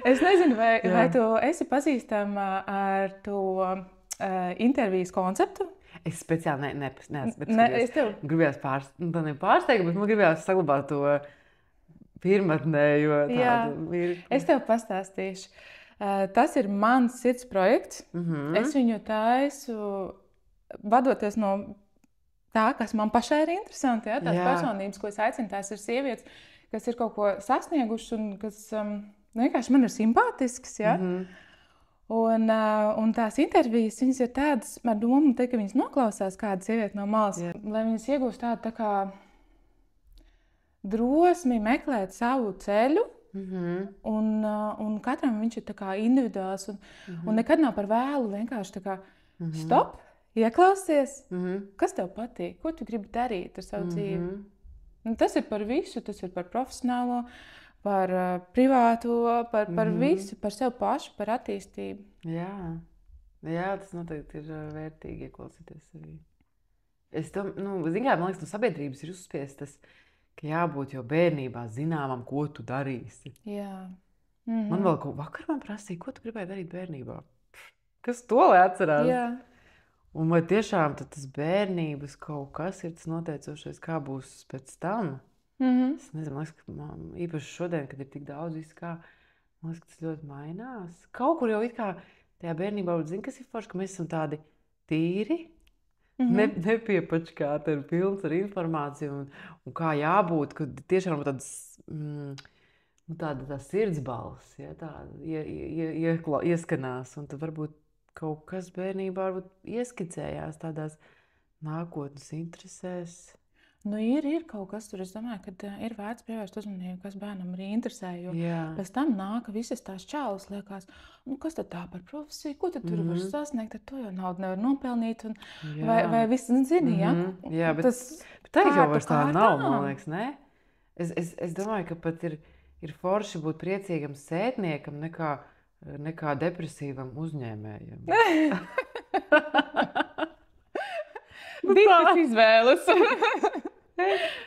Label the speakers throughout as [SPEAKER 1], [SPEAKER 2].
[SPEAKER 1] Es nezinu, vai tu esi pazīstama ar to intervijas konceptu?
[SPEAKER 2] Es speciāli neesmu,
[SPEAKER 1] Es tev...
[SPEAKER 2] gribējās pārsteigt, bet man gribējās saglabāt to pirmatnējo tādu mirkli.
[SPEAKER 1] Es tev pastāstīšu. Tas ir mans sirds projekts. Es viņu taisu, vadoties no tā, kas man pašai ir interesanti. Ja? Tās personības, ko es aicinu, tās ir sievietes, kas ir kaut ko sasniegušas un kas vienkārši man ir simpātisks. Ja? Un tās intervijas, viņas ir tādas, ar domu, ka viņas noklausās kāda sieviete no malas, lai viņas iegūst tādu tā kā drosmi meklēt savu ceļu. Un katram viņš ir tā kā individuāls un nekad nav par vēlu vienkārši tā kā stop, ieklausies, kas tev patīk, ko tu gribi darīt ar savu dzīvi. Un tas ir par visu, tas ir par profesionālo, par privāto, par visu, par sev pašu, par attīstību.
[SPEAKER 2] Jā, tas noteikti ir vērtīgi ieklausīties sevī. Man liekas, no sabiedrības ir uzspiestas, ka jābūt jau bērnībā zināmam, ko tu darīsi.
[SPEAKER 1] Jā.
[SPEAKER 2] Man vēl vakar prasīja, ko tu gribēji darīt bērnībā. Kas to lai atcerās?
[SPEAKER 1] Jā.
[SPEAKER 2] Un vai tiešām tas bērnības kaut kas ir tas noteicošais, kā būs pēc tam? Es nezinu, man liekas, ka īpaši šodien, kad ir tik daudz visu kā, man liekas, ka tas ļoti mainās. Kaut kur jau it kā tajā bērnībā, zini, kas ir forši, ka mēs esam tādi tīri, nepiepačkāti, pilns ar informāciju un kā jābūt, kad tiešām tāda sirdsbalss, ieskanās, un tad varbūt kaut kas bērnībā ieskicējās tādās nākotnes interesēs.
[SPEAKER 1] Ir kaut kas tur, es domāju, ka ir vērts pievērst uzmanību, kas bērnam arī interesē, jo pēc tam nāk visas tās čālas, liekas, kas tad tā par profesiju, ko tad tur var sasniegt, ar to jau naudu nevar nopelnīt, vai viss zini,
[SPEAKER 2] Jā, bet tā jau vairs tā nav, man liekas, ne? Es domāju, ka pat ir forši būt priecīgam sētniekam nekā depresīvam uzņēmējam.
[SPEAKER 1] Ditas izvēles.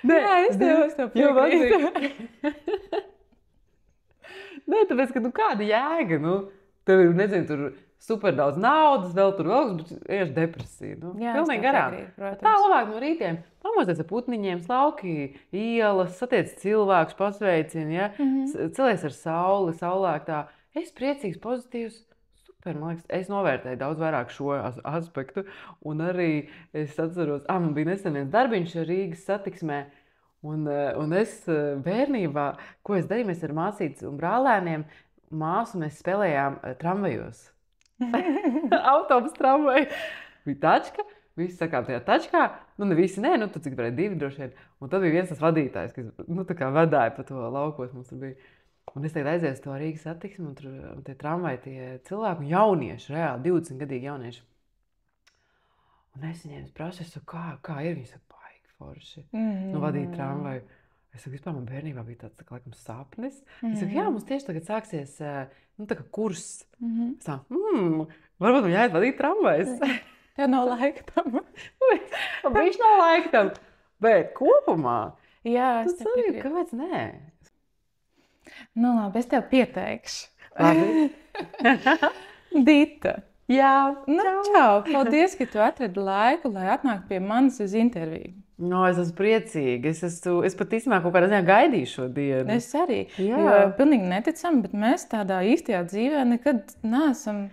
[SPEAKER 1] Jā, es tev piekrītu.
[SPEAKER 2] Nē, tāpēc, ka kāda jēga, tev ir, nezinu, tur super daudz naudas, vēl tur bet vienkārši depresija. Pilnīgi garām. Tā labāk no rītiem pamosties ar putniņiem, slauki ielas, satiec cilvēkus, pasveicini, celies ar sauli, saulēk tā. Es priecīgs, pozitīvs. Man liekas, es novērtēju daudz vairāk šo aspektu, un arī es atceros, man bija nesen viens darbiņš Rīgas satiksmē, un es bērnībā, ko es darīju, mēs ar māsītes un brālēniem, māsu mēs spēlējām tramvajos. Autobus tramvaju. Bija tačka, visi sakām tajā tačkā, ne visi, tu cik varēja 2 droši vien, un tad bija viens tas vadītājs, kas, tā kā vadāja pa to laukos mums tur bija. Un es tagad aizēju to Rīgas satiksmi, un tur tie tramvaji, tie cilvēki, jaunieši, reāli 20-gadīgi jaunieši. Un es viņiem prasu, kā ir, viņi saka, baigi forši, vadīt tramvaju. Es saku, vispār man bērnībā bija tāds, laikam, sapnis. Es saku, jā, mums tieši tagad sāksies, tā kā kurs. Es tā, varbūt man jāiet vadīt tramvajas.
[SPEAKER 1] Tev nav laika tam.
[SPEAKER 2] Viņš nav laika tam, bet kopumā.
[SPEAKER 1] Jā, es tev piekrītu.
[SPEAKER 2] Kāpēc nē?
[SPEAKER 1] Labi, es tev pieteikšu.
[SPEAKER 2] Labi.
[SPEAKER 1] Dita.
[SPEAKER 2] Jā.
[SPEAKER 1] Čau. Paldies, ka tu atradi laiku, lai atnāktu pie manis uz interviju.
[SPEAKER 2] Es esmu priecīga. Es pat īstenībā kaut kādā ziņā gaidīju šo dienu.
[SPEAKER 1] Es arī. Jo pilnīgi neticami, bet mēs tādā īstajā dzīvē nekad neesam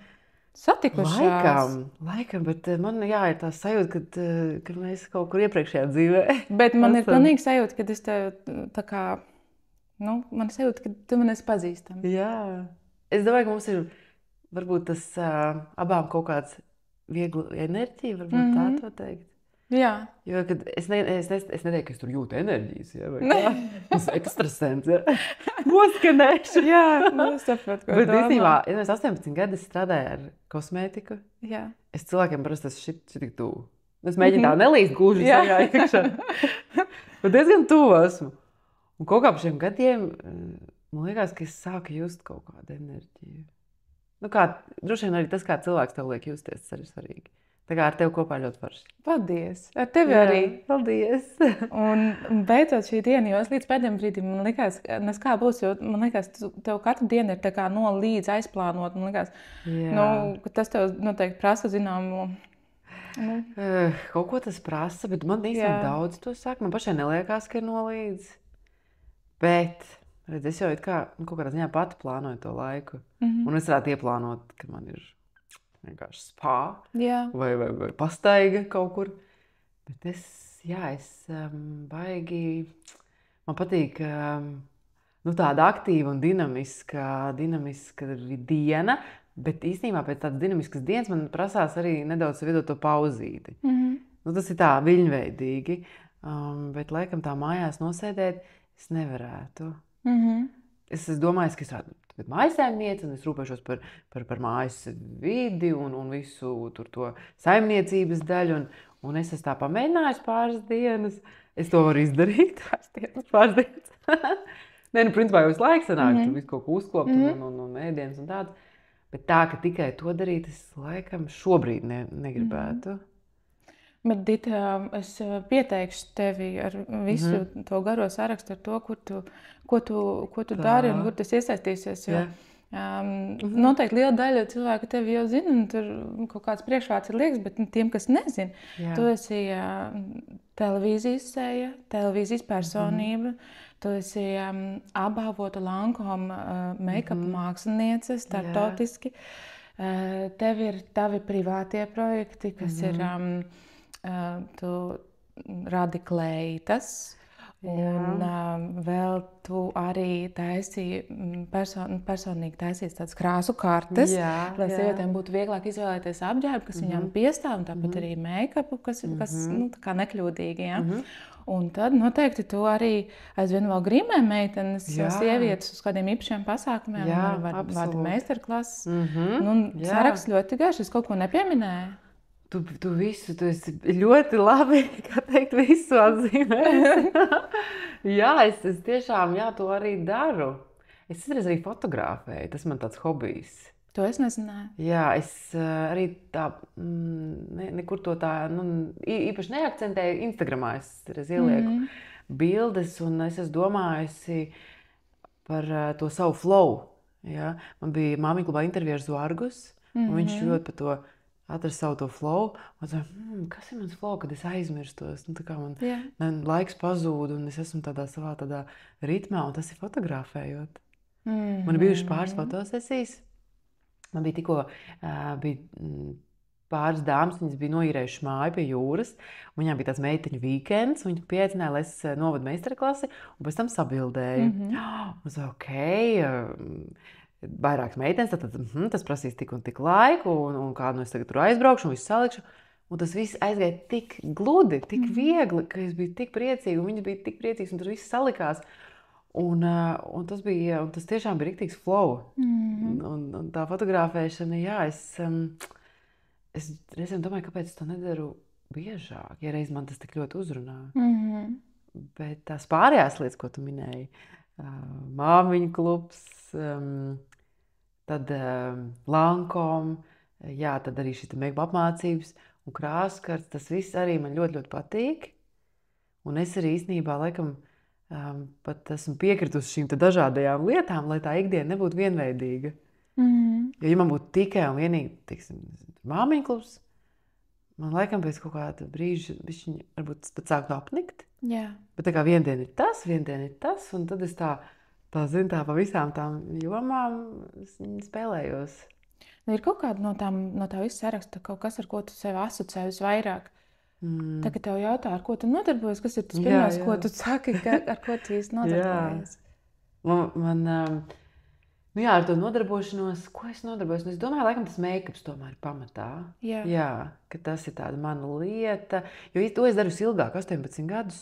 [SPEAKER 1] satikušās.
[SPEAKER 2] Laikam, bet man ir tā sajūta, ka mēs kaut kur iepriekšējā dzīvē.
[SPEAKER 1] Bet man ir pilnīgi sajūta, ka es tev tā kā... man sajūta, ka tu man esi pazīstama.
[SPEAKER 2] Jā. Es domāju, ka mums ir varbūt tas abām kaut kāds viegla enerģija, varbūt tā to teikt.
[SPEAKER 1] Jā.
[SPEAKER 2] Jo, kad es neteiktu, ka es tur jūtu enerģijas, vai kā? Tas ekstrasens, Noskanēšu.
[SPEAKER 1] Jā, es saprotu, ko
[SPEAKER 2] bet īstenībā, ja mēs 18 gadi strādāju ar kosmētiku, es cilvēkiem parasti esmu šitik tuvu. Es mēģinu tā nelīst gluži sajā iekšā. Bet diezgan tuvu esmu. Un kaut kā par šiem gadiem, man liekas, ka es sāku just kaut kādu enerģiju. Droši vien arī tas, kā cilvēks tev liek justies, tas arī svarīgi. Tā kā ar tevi kopā ļoti forši.
[SPEAKER 1] Paldies! Ar tevi arī!
[SPEAKER 2] Paldies!
[SPEAKER 1] Un beidzot šī diena, jo es līdz pēdējiem brīdim, man liekas, nes kā būs, jo man liekas, tev katru dienu ir tā kā no līdz aizplānot. Man liekas, ka tas tev noteikti prasa zināmu.
[SPEAKER 2] Kaut ko tas prasa, bet man īstenībā daudz to saka. Man pašai neliekās, ka ir nolīdz. Bet redz, es jau kaut kādā ziņā pati plānoju to laiku. Un es varētu ieplānot, ka man ir vienkārši spā vai pastaiga kaut kur. Bet es baigi, man patīk tāda aktīva un dinamiska diena. Bet īstenībā pēc tādas dinamiskas dienas man prasās arī nedaudz iedot to pauzīti. Tas ir tā viļņveidīgi, bet laikam tā mājās nosēdēt es nevarētu. Es domāju, ka es esmu mājsaimniece un es rūpēšos par mājas vidi un visu to saimniecības daļu. Un es esmu tā pamēģinājis pāris dienas. Es to varu izdarīt. Pāris dienas. Nē, principā jau visu laiku sanāk, tur visu kaut ko uzklopt un ēdienas un tāds. Bet tā, ka tikai to darīt, es laikam šobrīd negribētu.
[SPEAKER 1] Bet, Dita, es pieteikšu tevi ar visu to garo sarakstu, ar to, ko tu dari un kur tas iesaistīsies. Jo, noteikti liela daļa cilvēku tevi jau zina, un tur kaut kāds priekšvārds ir liekas, bet tiem, kas nezina, tu esi televīzijas seja, televīzijas personība. Tu esi apbalvota Lancome make-up māksliniece starptautiski. Tev ir tavi privātie projekti, kas ir tu radi kleitas. Un vēl tu arī personīgi taisīsi tādas krāsu kartes, lai sievietēm būtu vieglāk izvēlēties apģērbu, kas viņām piestāv, un tāpat arī make-upu, kas tā kā nekļūdīgi. Un tad noteikti tu arī aizvien vēl grimē meitenes, sievietes uz kādiem īpašiem pasākumiem, vada meistarklases. Saraksts ļoti garš, es kaut ko nepieminēju.
[SPEAKER 2] Tu esi ļoti labi, kā teikt, visu atzīmēji. Es tiešām to arī daru. Es arī fotografēju, tas man tāds hobijs.
[SPEAKER 1] To es nezināju.
[SPEAKER 2] Es arī tā, nekur to tā, īpaši neakcentēju. Instagramā es ielieku bildes, un es esmu domājusi par to savu flow. Man bija Māmiņu klubā intervija ar Zvargus, un viņš ļoti par to atrast savu to flow. Kas ir mans flow, kad es aizmirstos? Man laiks pazūd, un es esmu savā ritmā, un tas ir fotografējot. Man ir bijušas pāris fotosesijas. Man bija tikko pāris dāmas, viņas bija noīrējušas māju pie jūras. Viņām bija tāds meiteņu weekends. Viņi pieaicināja, lai es novadu meistarklasi, un pēc tam sabildēju. Es vairākas meitenes, tad tas prasīs tik un tik laiku, un kādu es tagad tur aizbraukšu un visu salikšu. Un tas viss aizgāja tik gludi, tik viegli, ka es biju tik priecīga, un viņas bija tik priecīgas, un tur viss salikās. Un tas tiešām bija riktīgs flow. Un tā fotografēšana, es reizēm domāju, kāpēc es to nedaru biežāk, ja reiz man tas tik ļoti uzrunā. Bet tās pārējās lietas, ko tu minēji, Māmiņu klubs, tad Lancome, tad arī šī make-up apmācības un krāskartes, tas viss arī man ļoti, ļoti patīk. Un es arī īstenībā laikam pat esmu piekritusi šīm dažādajām lietām, lai tā ikdiena nebūtu vienveidīga. Jo, ja man būtu tikai un vienīgi, teiksim, Māmiņu klubs, man laikam pēc kaut kāda brīža bišķiņ varbūt pat sāktu apnikt. Bet tā kā vien diena ir tas, un tad es tā pa visām tām jomām spēlējos.
[SPEAKER 1] Ir kaut kāda no tā visa saraksta, kaut kas, ar ko tu sevi asociē visvairāk? Tagad tev jautā, ar ko tu nodarbojies, kas ir tas pirmais, ko tu saki, ar ko tu īsti nodarbojies?
[SPEAKER 2] Man, ar to nodarbošanos, ko es nodarbojos? Es domāju, laikam tas make-ups tomēr pamatā. Ka tas ir tāda mana lieta, jo to es daru ilgāk, 18 gadus.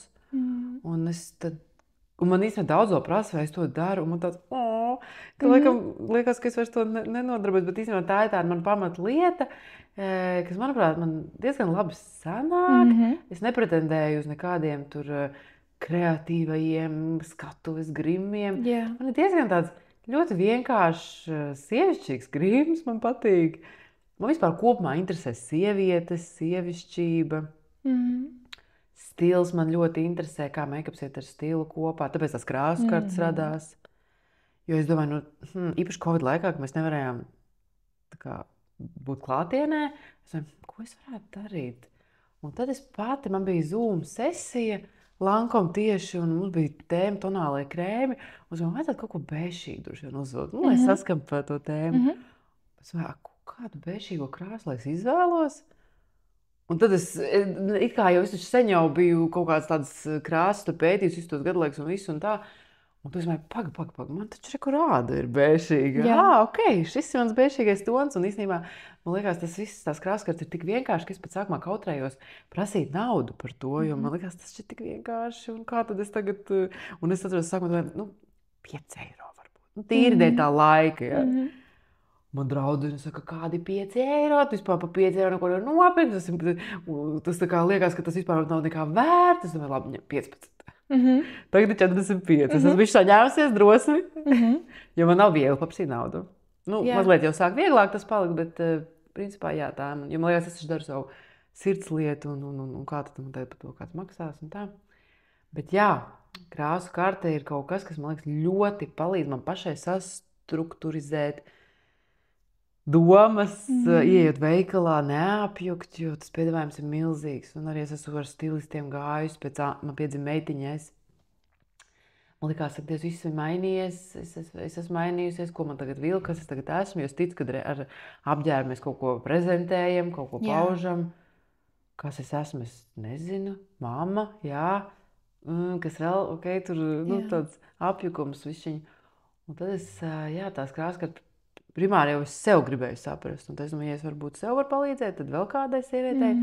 [SPEAKER 2] Un man īstenībā daudz vēl prasa, vai es to daru, un man tāds, ka laikam liekas, ka es vairs to nenodarbojos, bet īstenībā tā ir tāda mana pamata lieta, kas, manuprāt, man diezgan labi sanāk. Es nepretendēju uz nekādiem tur kreatīvajiem skatuves grimiem. Man ir diezgan tāds ļoti vienkāršs, sievišķīgs grims, man patīk. Man vispār kopumā interesē sievietes, sievišķība. Stils man ļoti interesē, kā make-ups iet ar stilu kopā. Tāpēc tās krāsu kartes radās. Jo es domāju, īpaši Covid laikā, kad mēs nevarējām būt klātienē, es domāju, ko es varētu darīt? Un tad man bija Zoom sesija, Lankom tieši, un mums bija tēma tonālai krēmi. Un es domāju, vajadzētu kaut ko bēšīgu droši vien uzvilkt. Lai es saskanu par to tēmu. Es domāju, kādu bēšīgo krāsu, lai es izvēlos? Un tad it kā jau es taču sen jau biju kaut kādas tādas krāsas tur pētījus, visus tos gadlaikus un visu un tā. Un tu es domāju, paga, man taču reku rāda ir bēšīga. Ok, šis ir mans bēšīgais tons. Un īstenībā, man liekas, tas viss tās krāskartes ir tik vienkārši, ka es pat sākumā kautrējos prasīt naudu par to, jo man liekas, tas ir tik vienkārši. Un kā tad es tagad, un es atceros sākumā, 5 eiro varbūt. Tīri dēļ tā laika, ja. Man draudzene saka, kādi 5 eiro, tu vispār pa 5 eiro neko nevar nopirkt. Tas tā kā liekas, ka tas vispār nav nekā vērts. Es domāju, labi, 15. Tagad ir 45. Es esmu bišķi saņēmusies drosmi, jo man nav viegli paprasīt naudu. Mazliet jau sāk vieglāk tas palikt, bet principā jā, tā. Jo man liekas, es taču daru savu sirds lietu un kā tad man tagad par to kāds maksās un tā. Bet jā, krāsu karte ir kaut kas man liekas ļoti palīdz man pašai sastrukturizēt domas, ieejot veikalā, neapjukt, jo tas piedāvājums ir milzīgs. Un arī es esmu ar stilistiem gājusi, man piedzima meitiņais. Man likās, ka tas viss ir mainījies, es esmu mainījusies, ko man tagad vilk, kas es tagad esmu, jo es ticu, ka ar apģērbu mēs kaut ko prezentējam, kaut ko paužam. Kas es esmu, es nezinu, mamma, jā, kas vēl, ok, tur, tāds apjukums višķiņ. Un tad tās krāskartes, primāri jau es sev gribēju saprast, un es domāju, ja es varbūt sev varu palīdzēt, tad vēl kādai sievietei.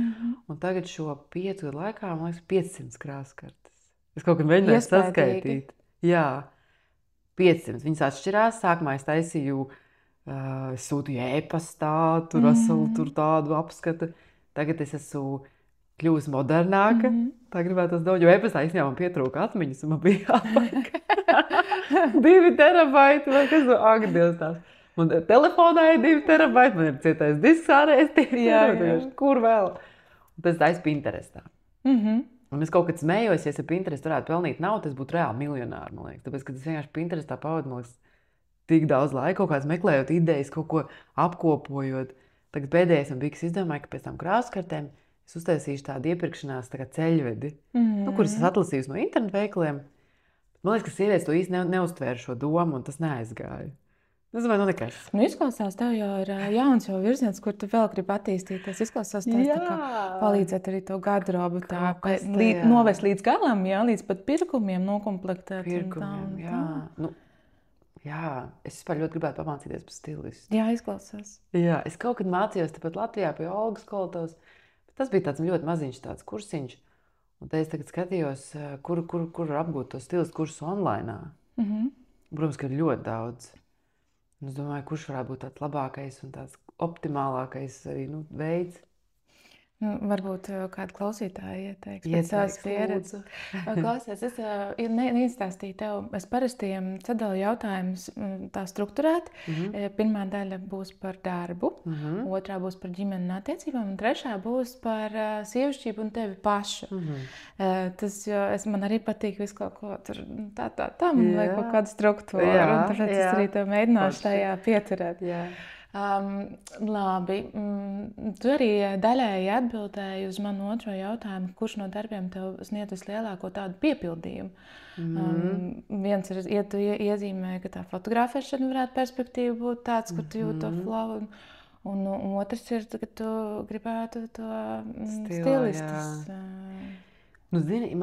[SPEAKER 2] Un tagad šo 5 gadu laikā, man liekas, 500 krāskartes. Es kaut kad mēģināju saskaitīt. Jā, 500. Viņas atšķirās. Sākumā es taisīju, sūtīju e-pastā, tur veselu tur tādu apskatu. Tagad es esmu kļuvusi modernāka. Tā gribētu daudz, jo e-pastā īstenībā man pietrūka atmiņas, un man bija jāpaliek 2 terabaiti, vai kas no Dievs tās. Un telefonā ir 2 terabaiti, man ir cietais disks ārējais 2 terabaiti. Kur vēl? Un tas taisa Pinterestā. Un es kaut kad smējos, ja es ar Pinterestu varētu pelnīt naudu, es būtu reāli miljonāri, man liekas. Tāpēc, kad es vienkārši Pinterestā pavadu, man liekas, tik daudz laika, kaut kāds meklējot idejas, kaut ko apkopojot. Tagad pēdējais man bija, kas izdomāja, ka pēc tam krāskartēm es uztaisīšu tādu iepirkšanās ceļvedi, kuras es atlasīju no internetu veikaliem. Man liekas, ka sievietes to īsti neuztvēra šo domu, un tas neaizgāja. Es domāju, nekas.
[SPEAKER 1] Izklausās, tev jau ir jauns virziens, kur tu vēl gribi attīstīties. Izklausās, tā kā palīdzēt arī to garderobu, novest līdz galam, līdz pat pirkumiem nokomplektēt.
[SPEAKER 2] Jā, es vispār ļoti gribētu pamācīties par stilistu.
[SPEAKER 1] Jā, izklausās.
[SPEAKER 2] Jā, es kaut kad mācījos tepat Latvijā pie Olgas Koltovas. Tas bija tāds ļoti maziņš tāds kursiņš. Un te es tagad skatījos, kur var apgūt to stilistu kursu online. Protams, ka ir ļoti daudz. Es domāju, kurš varētu būt tāds labākais un tāds optimālākais arī veids.
[SPEAKER 1] Varbūt kāda klausītāja ieteiks pēc savas pieredzes. Klausies, es neizstāstīju tev. Es parasti sadalu jautājumus tā strukturēt. Pirmā daļa būs par darbu, otrā būs par ģimeni un attiecībām, un trešā būs par sievišķību un tevi pašu. Man arī patīk visu kaut ko tur tam, vai kaut kādu struktūru. Un tāpēc es arī tev mēģināšu tajā pieturēt. Labi. Tu arī daļēji atbildēji uz manu otro jautājumu, kurš no darbiem tev sniedz vislielāko tādu piepildījumu. Viens ir, ja tu iezīmēji, ka tā fotografēšana varētu perspektīva būt tāds, kur tu jūti to flow, un otrs ir, ka tu gribētu to stilistus.
[SPEAKER 2] Zini,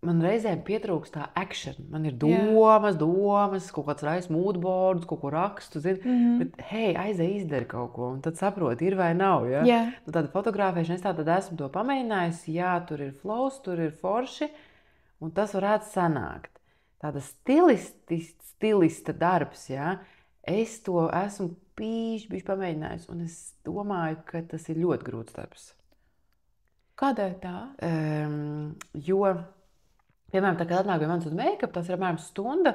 [SPEAKER 2] man reizēm pietrūkst tā action. Man ir domas, kaut kāds rais moodboards, kaut ko rakstu, bet hei, aizēj izdari kaut ko, un tad saproti, ir vai nav, ja? Tāda fotografēšana, es tātad esmu to pamēģinājusi, jā, tur ir flows, tur ir forši, un tas varētu sanākt. Tāda stilista darbs, ja? Es to esmu bišķi pamēģinājusi, un es domāju, ka tas ir ļoti grūts darbs.
[SPEAKER 1] Kādēļ tā?
[SPEAKER 2] Jo piemēram, tā kā atnāk pie manis uz make-up, tas ir apmēram stunda,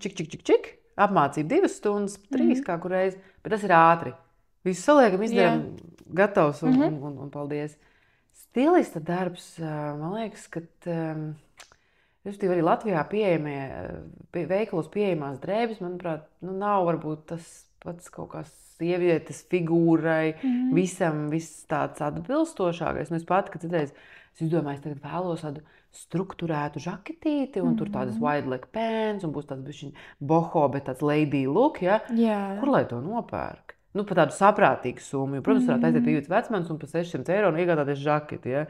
[SPEAKER 2] čik, apmācība 2 stundas, 3 kā kur reiz, bet tas ir ātri. Visu saliekam, izdarām, gatavs un paldies. Stilista darbs, man liekas, ka arī Latvijā veikalos pieejamās drēbes, manuprāt, nav varbūt tas pats kaut kā sievietes figūrai, visam viss tāds atbilstošākais. Es pat, kad citreiz es izdomāju, tagad vēlos tādu strukturētu žaketīti, un tur tādas wide leg pants, un būs tāds bišķiņ boho, bet tāds lady look, ja? Kur lai to nopērk? Par tādu saprātīgu summu. Protams, varētu aiziet pie jūtas vecmanis un par 600 eiro iegādāties žaketi. Ja?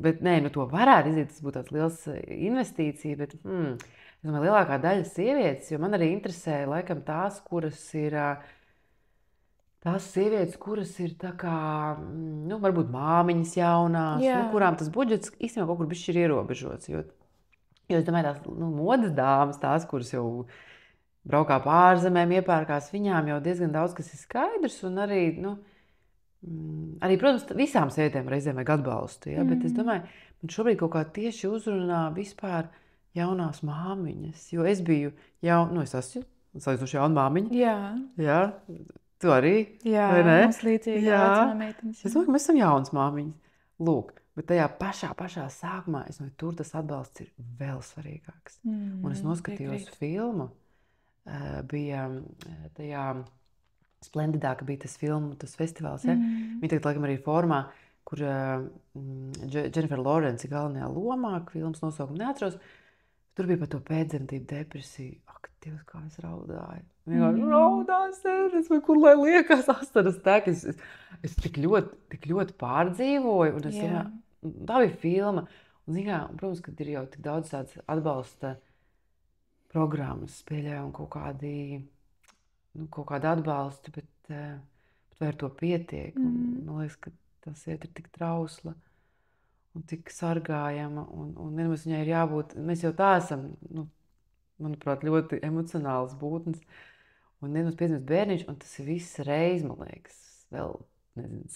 [SPEAKER 2] Bet nē, to varētu izdarīt. Tas būtu tāds liels investīcija. Bet, es domāju, lielākā daļa sievietes, jo man arī interesē laikam tās, kuras ir tā kā, varbūt māmiņas jaunās, kurām tas budžets īstenībā kaut kur bišķi ir ierobežots. Jo es domāju, tās modes dāmas, tās, kuras jau braukā pārzemēm, iepērkās, viņām jau diezgan daudz kas ir skaidrs, un arī, protams, visām sievietēm reizēm vajag atbalstu, ja? Bet es domāju, man šobrīd kaut kā tieši uzrunā vispār jaunās māmiņas, jo es biju es esmu salīdzinoši jauna māmiņa. Jā. Tu arī?
[SPEAKER 1] Jā,
[SPEAKER 2] vai ne?
[SPEAKER 1] Mums līdzīgi vecumā meitenes.
[SPEAKER 2] Es domāju, mēs esam jaunas māmiņas. Lūk. Bet tajā pašā sākumā, es domāju, tur tas atbalsts ir vēl svarīgāks. Un es noskatījos filmu. Bija tajā Splendidā, ka bija tas festivāls. Ja? Viņa tagad laikam arī formā, kur Jennifer Lawrence ir galvenajā lomā, filmas nosaukumu neatceros. Tur bija par to pēcdzemdību depresiju. Ak, Dievs, kā es raudāju. Vienkārši raudās, kur lai liekas astaras tek. Es tik ļoti pārdzīvoju. Un es domāju, tā bija filma. Un, protams, ka ir jau tik daudz tāds atbalsta programmas pieļauj un kaut kādi atbalsti, bet vai ar to pietiek? Man liekas, ka tā sieta ir tik trausla un tik sargājama, un nemaz viņai ir jābūt, mēs jau tā esam, manuprāt, ļoti emocionāls būtnes, un nemaz piedzimst bērniņš, un tas ir viss reiz, man liekas, vēl,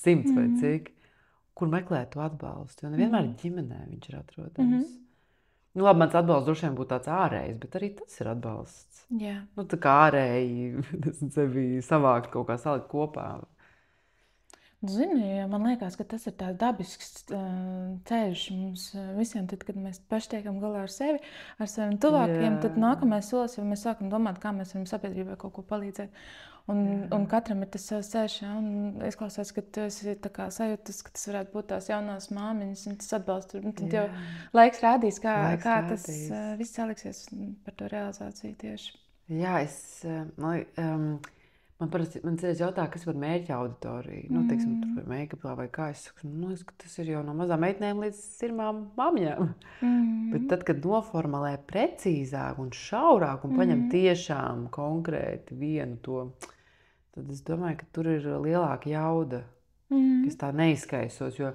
[SPEAKER 2] 100 vai cik, kur meklēt to atbalstu, jo nevienmēr ģimenē viņš ir atrodams. Labi, mans atbalsts droši vien būtu tāds ārējs, bet arī tas ir atbalsts.
[SPEAKER 1] Jā.
[SPEAKER 2] Tā kā ārēji sevi savākt kaut kā salikt kopā.
[SPEAKER 1] Zini, man liekas, ka tas ir tāds dabisks ceļš mums visiem. Tad, kad mēs paši tiekam galā ar sevi, ar saviem tuvākajiem, tad nākamais solis, ja mēs sākam domāt, kā mēs varam sabiedrībai kaut ko palīdzēt. Un katram ir tas savs ceļš, un es klausos, ka tu esi tā kā sajūtas, ka tas varētu būt tās jaunās māmiņas, un tas atbalsts. Tad jau laiks rādīs, kā tas viss saliksies par to realizāciju tieši.
[SPEAKER 2] Jā, man cēlies jautā, kas var mērķa auditoriju. Teiksim, tur vai make-upā vai kā. Es saku, ka tas ir jau no mazām meitenēm līdz sirmām mamņām. Bet tad, kad noformulē precīzāk un šaurāk un paņem tiešām konkrēti vienu to, tad es domāju, ka tur ir lielāka jauda, kas tā neizskaisos, jo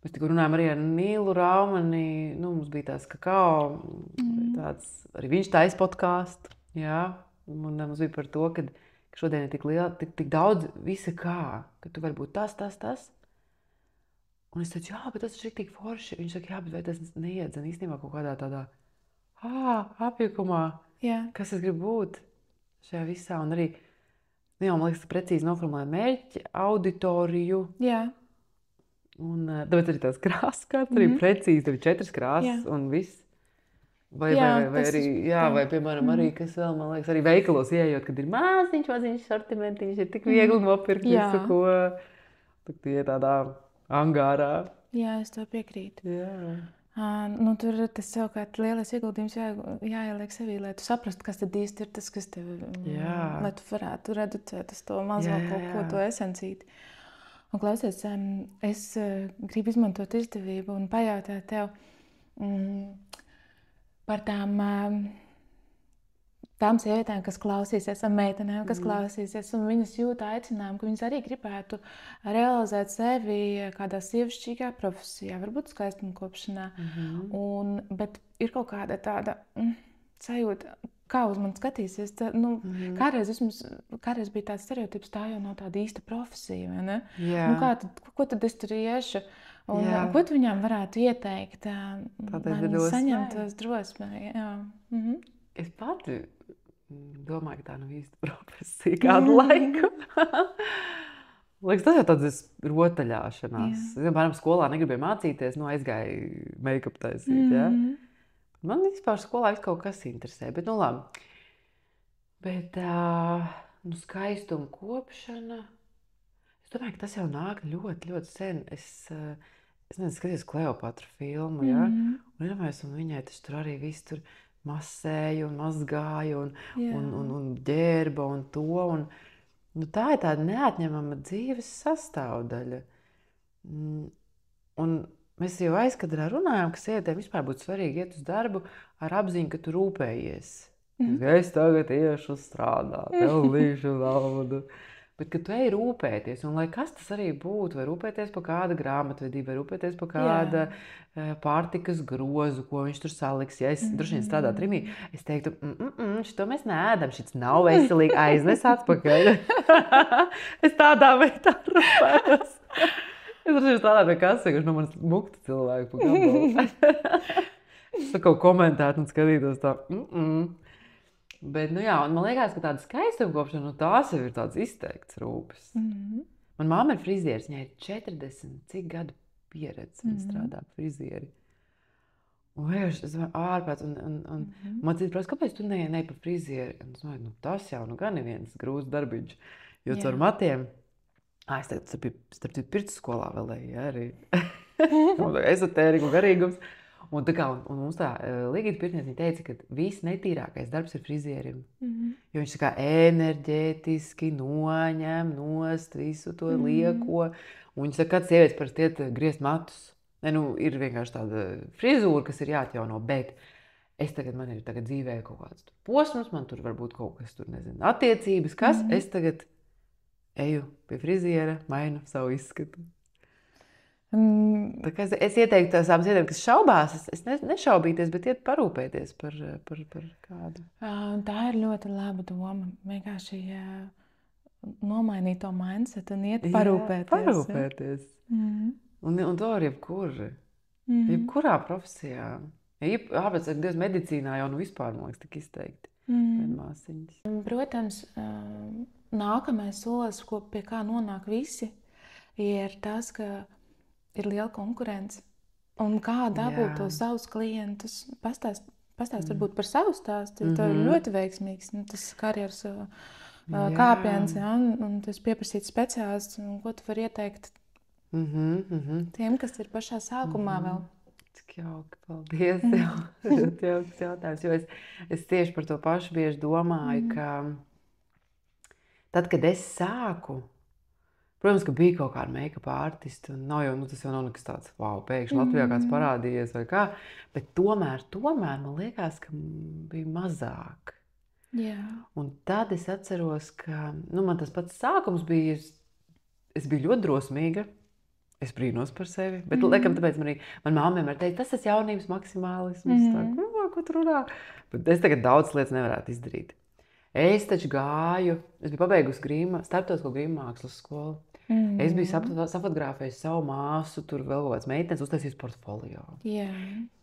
[SPEAKER 2] mēs tikko runājam arī ar Nīlu Raumani, mums bija tās kakao, tāds, arī viņš taisa podcastu, jā, un mums bija par to, ka šodien ir tik daudz visa kā, ka tu vari būt tas. Un es teicu, jā, bet tas ir tik forši. Viņš saka, jā, bet vai tas neiedzen īstenībā kaut kādā tādā apjukumā, kas es gribu būt šajā visā. Un arī, man liekas, precīzi noformulē mērķi, auditoriju.
[SPEAKER 1] Jā.
[SPEAKER 2] Un tāpēc arī tās krāsas kāds, arī precīzi, tev ir 4 krāsas un viss. Vai arī, vai, piemēram, arī, kas vēl, man liekas, arī veikalos ieejot, kad ir maziņš sortimentiņš, ir tik viegli nopirkt visu, ko tie tādā angārā.
[SPEAKER 1] Jā, es to piekrītu. Tur tas savukārt lielais ieguldījums jāieliek sevī, lai tu saprastu, kas tad īsti ir tas, kas tev, lai tu varētu reducēt uz to mazo kaut ko, to esencīti. Un klausies, es gribu izmantot izdevību un pajautāt tev, par tām sievietēm, kas klausīsies, un meitenēm, kas klausīsies, un viņas jūt aicinājumu, ka viņas arī gribētu realizēt sevi kādā sievišķīgā profesijā, varbūt skaistumkopšanā. Bet ir kaut kāda tāda sajūta, kā uz mani skatīsies. Kādreiz bija tāds stereotips, tā jau nav tāda īsta profesija, vai ne? Ko tad es tur iešu? Un, ko tu viņām varētu ieteikt, lai saņemtos drosmē?
[SPEAKER 2] Es pati domāju, ka tā nav īsta profesija kādu laiku. Liekas, tas jau tāds rotaļāšanās. Piemēram, skolā negribēju mācīties, aizgāju make-up taisīt. Ja? Man vispār skolā kaut kas interesē, bet nu labi. Bet skaistuma kopšana, es domāju, ka tas jau nāk ļoti, ļoti sen. Es nezinu, skatījos Kleopatra filmu, ja? Un viņai tas tur arī viss tur masēja un mazgāja un ģērba un to. Un tā ir tāda neatņemama dzīves sastāvdaļa. Un mēs jau aizkadrā runājām, ka sievietēm vispār būtu svarīgi iet uz darbu ar apziņu, ka tu rūpējies. Es tagad iešu strādāt, pelnīšu naudu. Bet, kad tu ej rūpēties, un lai kas tas arī būtu, vai rūpēties par kādu grāmatvedību, vai rūpēties par kādu pārtikas grozu, ko viņš tur saliks. Ja es droši vien strādātu trimī, es teiktu, šito mēs neēdam, šis nav veselīgi, aiznes atpakaļ. Es tādā veidā rūpējos. Es droši vien strādāju pie kase, kurš no manis mukta cilvēku pa gabalu. Es kaut komentētu un skatītos tā, Bet, un man liekas, ka tāda skaistuma kopšana, tās jau ir tāds izteikts rūpes. Man mamma ir frizieris, viņai ir 40, cik gadu pieredze, viņa strādā frizieri. Un vienkārši es ārpēc, un man cits prasa, kāpēc tu ne pa frizieri? Un es domāju, tas jau gan ir viens grūts darbiņš, jo caur matiem, es tagad starp pirts skolā vēlēju, arī ezotērika un garīgums. Un mums tā Ligita Pirtniece teica, ka viss netīrākais darbs ir frizierim. Jo viņš tā kā enerģētiski noņem nost visu to lieko. Un viņš saka, kad sievietes parasti iet griezt matus. Ir vienkārši tāda frizūra, kas ir jāatjauno, bet man ir tagad dzīvē kaut kāds posms, man tur varbūt kaut kas tur, nezinu, attiecības, kas. Es tagad eju pie friziera, mainu savu izskatu. Es ieteiktu tās sievietēm, kas šaubās, es nešaubīties, bet iet parūpēties par kādu.
[SPEAKER 1] Tā ir ļoti laba doma. Vienkārši nomainīt to mindset un iet parūpēties.
[SPEAKER 2] Parūpēties. Un to var jebkurā profesijā. Ārpēc Dievs medicīnā jau vispār, man liekas, tik izteikti.
[SPEAKER 1] Protams, nākamais solis, pie kā nonāk visi, ir tas, ka ir liela konkurence. Un kā dabūt to savus klientus? Pastāst varbūt par savu stāstu. Tas ir ļoti veiksmīgs. Tas karjeras kāpiens, un tas pieprasīts speciālists. Ko tu vari ieteikt tiem, kas ir pašā sākumā vēl?
[SPEAKER 2] Cik jauki, paldies. Ļoti jauks jautājums. Jo es tieši par to pašu bieži domāju, ka tad, kad es sāku, protams, ka bija kaut kāda make-up artisti, un tas jau nav nekas tāds, pēkšņi Latvijā kāds parādījies vai kā, bet tomēr man liekas, ka bija mazāk. Un tad es atceros, ka, man tas pats sākums bija, es biju ļoti drosmīga, es brīnos par sevi, bet laikam tāpēc man mamma vienmēr teica, tas ir jaunības maksimālisms, ko tu runā, bet es tagad daudz lietas nevarētu izdarīt. Es taču gāju, es biju pabeigusi starptautisko grīmu mākslas skolu. Es biju safotografējis savu māsu, tur vēl kaut kāds meitenes, uztaisījis portfolio.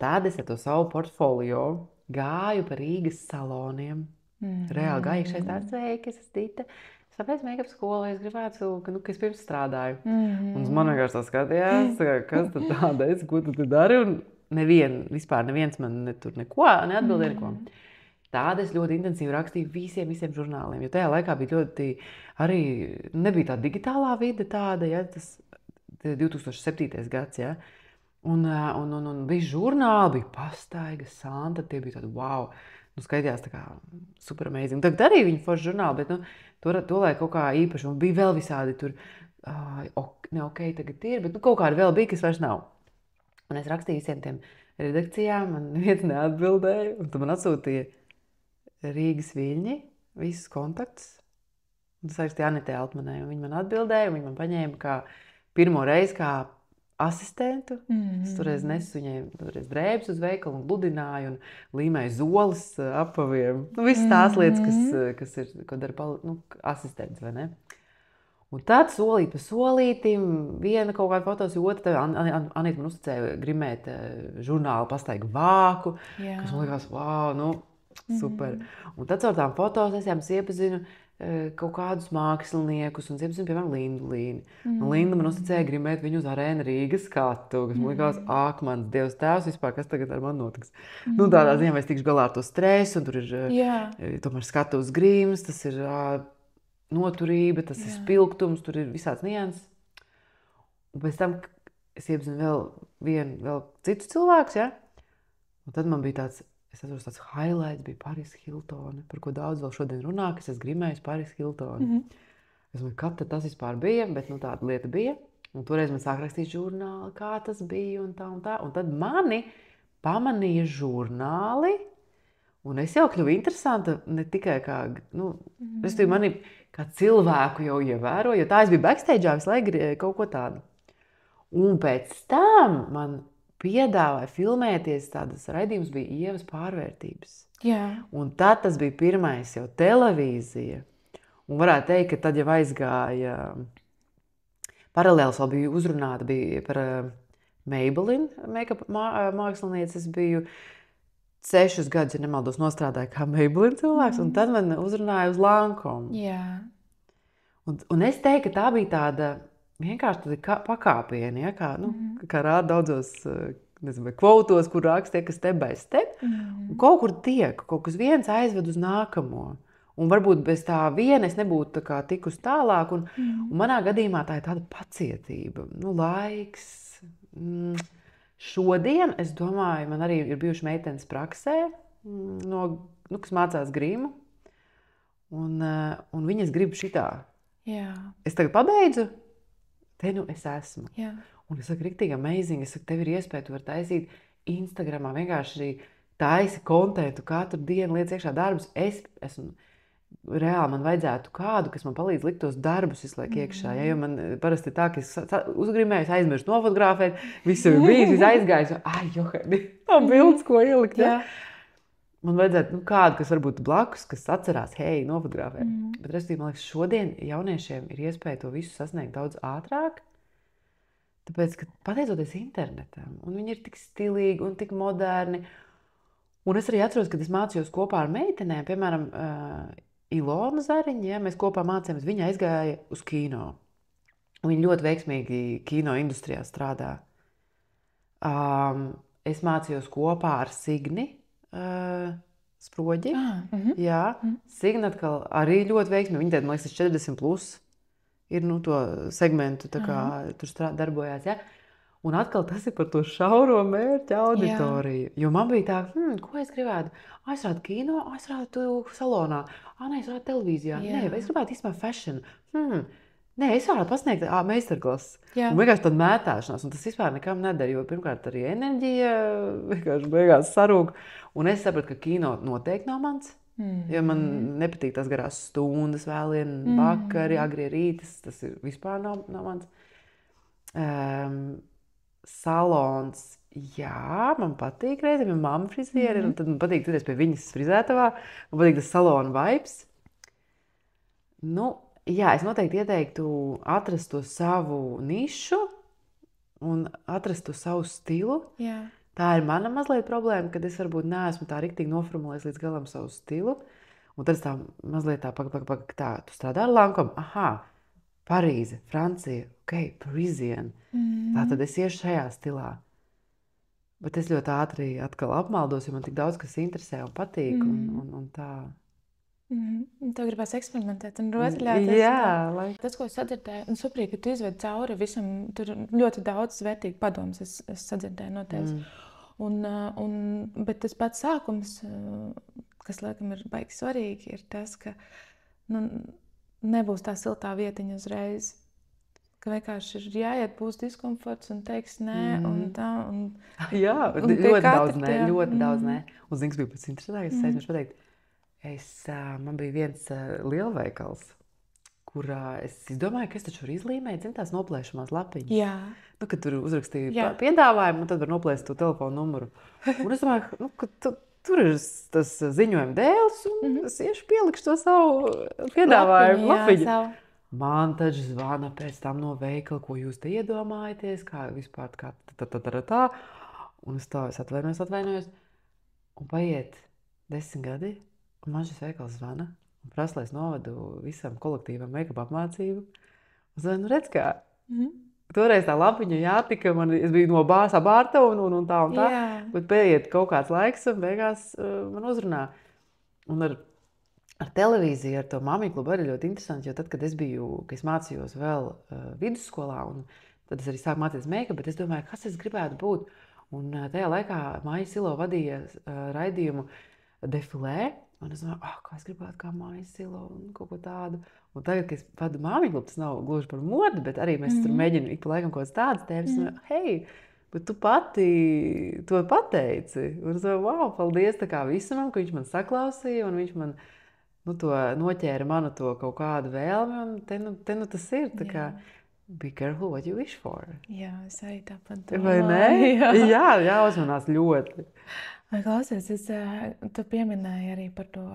[SPEAKER 2] Tad es ar to savu portfolio gāju pa Rīgas saloniem. Reāli gāju iekšēs tāds, sveiki, es esmu Dita. Es tāpēc make-up skolā, es gribētu, ka es pirms strādāju. Un man vienkārši tā skatījās, kas tad tāda es, ko tu dari? Un neviens man tur neko neatbildēja neko. Tāda es ļoti intensīvi rakstīju visiem žurnāliem, jo tajā laikā bija ļoti, arī nebija tā digitālā vide tāda, tas 2007. gads, un bija žurnāli, bija Pastaiga, Santa, tie bija tādi, skaitījās tā kā super amazing. Tagad arī viņi forši žurnāli, bet to lai kaut kā īpaši, un bija vēl visādi tur, tagad ir, bet kaut kādi vēl bija, kas vairs nav. Un es rakstīju visiem tiem redakcijām, man neviens neatbildēja, un tu man atsūtīja Rīgas Viļņi, visus kontaktus. Tas rakstīja Anitē Altmanai, un viņi man atbildēja, un viņi man paņēma kā pirmo reizi kā asistentu. Es toreiz nesu viņai drēbes uz veikalu un gludināju un līmēju zoles apaviem. Visas tās lietas, kas ir, ko dara asistents, vai ne? Un tad solīt pa solītim, viena kaut kāda fotos, otra, Anita man uzticēja grimēt žurnālu Pastaigu vāku, kas man likās, super. Un tad caur tām fotos es jums iepazinu kaut kādus māksliniekus, un es piemēram, Lindu Līni. Linda man uzticēja grimēt viņu uz Arēna Rīgas skatu, kas man likās, ak, mans Dievs tēvs vispār, kas tagad ar mani notiks. Nu, tādā ziņā es tikšu galā ar to stresu, un tur ir tomēr skatu uz grims, tas ir noturība, tas ir spilgtums, tur ir visāds nianses. Un pēc tam es iepazinu vēl citus cilvēkus, ja? Un tad man bija tāds, es atceros tāds highlights, bija Paris Hiltone, par ko daudz vēl šodien runā, ka es grimēju Paris Hiltone. Es domāju, kad tas vispār bija, bet nu, tāda lieta bija. Un toreiz man sāk rakstīt žurnāli, kā tas bija un tā un tā. Un tad mani pamanīja žurnāli, un es jau kļuvu interesanta ne tikai kā, mani kā cilvēku jau ievēroju, jo tā es biju backstage'ā visu laiku kaut ko tādu. Un pēc tam man piedāvāja filmēties, tādas raidījums bija Ievas pārvērtības.
[SPEAKER 1] Jā.
[SPEAKER 2] Un tad tas bija pirmais jau televīzija. Un varētu teikt, ka tad jau aizgāja, paralēlis vēl bija uzrunāta, bija par Maybelline make-up mākslinieci. Es biju 6 gadus, ja nemaldos, nostrādāju kā Maybelline cilvēks, un tad man uzrunāja uz Lancome.
[SPEAKER 1] Jā.
[SPEAKER 2] Un es teiktu, ka tā bija tāda vienkārši pakāpieni, ja, kā rāda daudzos kvotos, kur raksta, ka step by step. Un kaut kur kaut kas viens aizved uz nākamo. Un varbūt bez tā viena es nebūtu tikus tālāk. Un manā gadījumā tā ir tāda pacietība, laiks. Šodien, es domāju, man arī ir bijuši meitenes praksē, kas mācās grimu. Un viņas grib šitā.
[SPEAKER 1] Jā.
[SPEAKER 2] Es tagad pabeidzu. Te es esmu.
[SPEAKER 1] Jā.
[SPEAKER 2] Un es saku, riktīgi amazing. Es saku, tev ir iespēja, tu vari taisīt Instagramā vienkārši taisi kontentu katru dienu, liec iekšā darbus. Es esmu reāli, man vajadzētu kādu, kas man palīdz likt tos darbus visu laiku iekšā. Ja? Jo man parasti ir tā, ka es uzgrimēju, aizmirstu nofotografēt, viss jau ir bijis, viss aizgājis. Johani, tā bildes, ko ielikt. Ja? Man vajadzētu kādu, kas varbūt blakus, kas atcerās, hei, nofotografē. Bet restīvi, man liekas, šodien jauniešiem ir iespēja to visu sasniegt daudz ātrāk. Tāpēc, ka pateicoties internetam, un viņi ir tik stilīgi un tik moderni. Un es arī atceros, kad es mācījos kopā ar meitenēm, piemēram, Ilona Zariņa, ja, mēs kopā mācījāmies, viņa aizgāja uz kino. Viņa ļoti veiksmīgi kino industrijā strādā. Es mācījos kopā ar Signi. Sproģi. Jā, Signa atkal arī ļoti veiksmīgi. Viņa man liekas, 40 plus ir to segmentu, tā kā tur darbojās. Ja? Un atkal tas ir par to šauro mērķu auditoriju. Jo man bija tā, ko es gribētu? Es rādu kino, es rādu salonā. Nē, es rādu televīzijā. Nē, es gribētu īstenībā fashion. Nē, es varētu pasniegt meistarklases. Un vienkārši tāda mētāšanās. Un tas vispār nekam neder, jo pirmkārt arī enerģija vienkārši beigās sarūk. Un es sapratu, ka kino noteikti nav mans. Jo man nepatīk tās garās stundas, vēlieni, vakari, agrie rītas. Tas vispār nav mans. Salons, jā, man patīk reizēm, ja mamma frizieri, un tad man patīk turēties pie viņas frizētavā. Man patīk tas salona vibes. Jā, es noteikti ieteiktu atrast to savu nišu un atrast to savu stilu.
[SPEAKER 1] Jā.
[SPEAKER 2] Tā ir mana mazliet problēma, kad es varbūt neesmu tā riktīgi noformulējis līdz galam savu stilu. Un tad es tā mazliet tā, tu strādā ar Lancome, Parīze, Francija, Parisian. Tā tad es iešu šajā stilā. Bet es ļoti ātri atkal apmaldos, jo man tik daudz kas interesē un patīk un tā.
[SPEAKER 1] Tev gribās eksperimentēt un rotaļāties.
[SPEAKER 2] Jā,
[SPEAKER 1] Tas, ko es sadzirdēju, un suprīgi, ka tu izvedi cauri visam, tur ļoti daudz vērtīgi padomus es sadzirdēju no tevis. Bet tas pats sākums, kas laikam ir baigi svarīgi, ir tas, ka nebūs tā siltā vietiņa uzreiz. Ka vienkārši ir jāiet, būs diskomforts un teiks nē un tā.
[SPEAKER 2] Jā, ļoti daudz nē. Un zini, kas bija pēc interesantākais, es aizmirsu pateikt. Man bija viens lielveikals, kurā es domāju, ka es taču varu izlīmēt, tās noplēšamās lapiņas.
[SPEAKER 1] Jā.
[SPEAKER 2] Kad tur uzrakstīja piedāvājumu, un tad var noplēst to telefonu numuru. Un es domāju, ka tur ir tas ziņojuma dēls, un es iešu pielikšu to savu piedāvājumu lapiņu. Man taču zvana pēc tam no veikala, ko jūs te iedomājaties, kā vispār tā. Un es atvainojos. Un paiet 10 gadi. Un man šis veikals zvana un prasa, lai es novadu visam kolektīvam make-up apmācību. Un es redzu, kā toreiz tā lapiņa jātika, es biju no sabārta un tā. Bet pēdiet kaut kāds laiks, un beigās man uzrunā. Un ar televīziju, ar to Māmiņu klubu arī ļoti interesanti, jo tad, kad es mācījos vēl vidusskolā, un tad es arī sāku mācīties make-up, bet es domāju, kas es gribētu būt. Un tajā laikā Maija Silo vadīja raidījumu Defilē. Un es domāju, kā es gribētu kā Maija Silo un kaut ko tādu. Un tagad, kad es vadu Māmiņu klubu, tas nav gluži par modi, bet arī mēs tur mēģinām ik pa laikam kaut kādas tādas tēmas. Hei, bet tu pati to pateici. Un es domāju, wow, paldies tā kā visam, ka viņš man saklausīja un viņš man to noķēra manu to kaut kādu vēlmi. Un te nu tas ir tā kā... Be careful what you wish for.
[SPEAKER 1] Jā, es arī tāpat domāju.
[SPEAKER 2] Vai ne? Jā, jāuzmanās ļoti.
[SPEAKER 1] Vai klausies, tu pieminēji arī par to,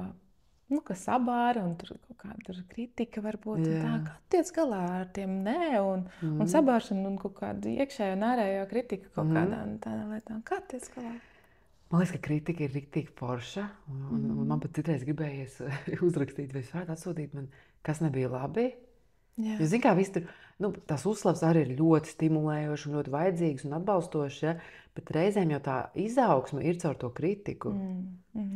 [SPEAKER 1] ka sabāra un tur kaut kāda kritika varbūt. Tā, kā tiec galā ar tiem nē un sabāršanu un kaut kādu iekšējo un ārējo kritika kaut kādām tādām lietām. Kā tiec galā?
[SPEAKER 2] Man liekas, ka kritika ir riktīgi forša. Un man pat citreiz gribējies uzrakstīt, vai es varētu atsūtīt man, kas nebija labi. Jo, zin kā, viss tur, tās uzslavas arī ir ļoti stimulējoši un ļoti vajadzīgas un atbalstošas, ja? Bet reizēm jau tā izaugsme ir caur to kritiku.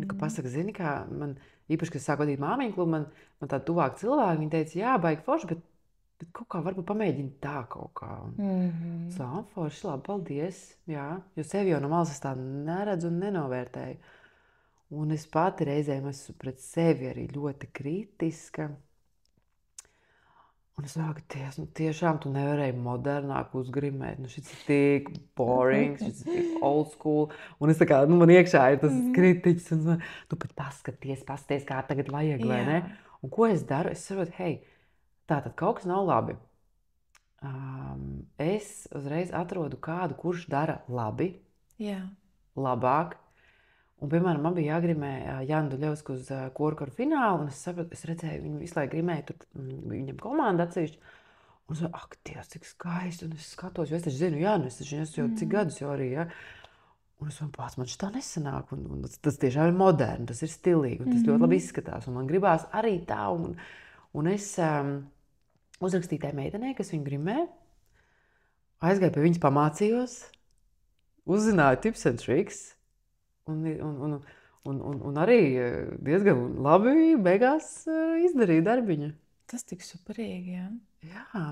[SPEAKER 2] Ka pasaka, zini kā, man, īpaši, kad es sāku vadīt Māmiņu klubu, man tādi tuvāk cilvēki, viņi teica, jā, baigi forši, bet kaut kā varbūt pamēģini tā kaut kā. Forši, labi, paldies, jā, jo sevi jau no malas es tā neredzu un nenovērtēju. Un es pati reizēm esmu pret sevi arī ļoti kritiska. Un es domāju, tiešām tu nevarēji modernāk uzgrimēt. Šis ir tik boring, šis ir tik old school. Un es tā kā, man iekšā ir tas kritiķis. Un tu pat pasties, kā tagad vajag, vai ne? Un ko es daru? Es saprotu, hei, tātad kaut kas nav labi. Es uzreiz atrodu kādu, kurš dara labi, labāk. Un, piemēram, man bija jāgrimē Jānu Duļevsku uz korkoru finālu, un es sapratu, es redzēju, viņu visu laiku grimēju, tur viņam komanda atsevišķi. Un es domāju, ak, Dievs, cik skaisti, un es skatos, jo es taču zinu, Jānu, es jau cik gadus jau arī, ja. Un es domāju, pats, man šitā nesanāk, un tas tiešām ir moderni, tas ir stilīgi, un tas ļoti labi izskatās, un man gribās arī tā, un es uzrakstīju tai meitenei, kas viņu grimē, aizgāju pie viņas, pamācījos, uzzināju tips and tricks, un arī diezgan labi beigās izdarīja darbiņu.
[SPEAKER 1] Tas tik superīgi, jā?
[SPEAKER 2] Jā.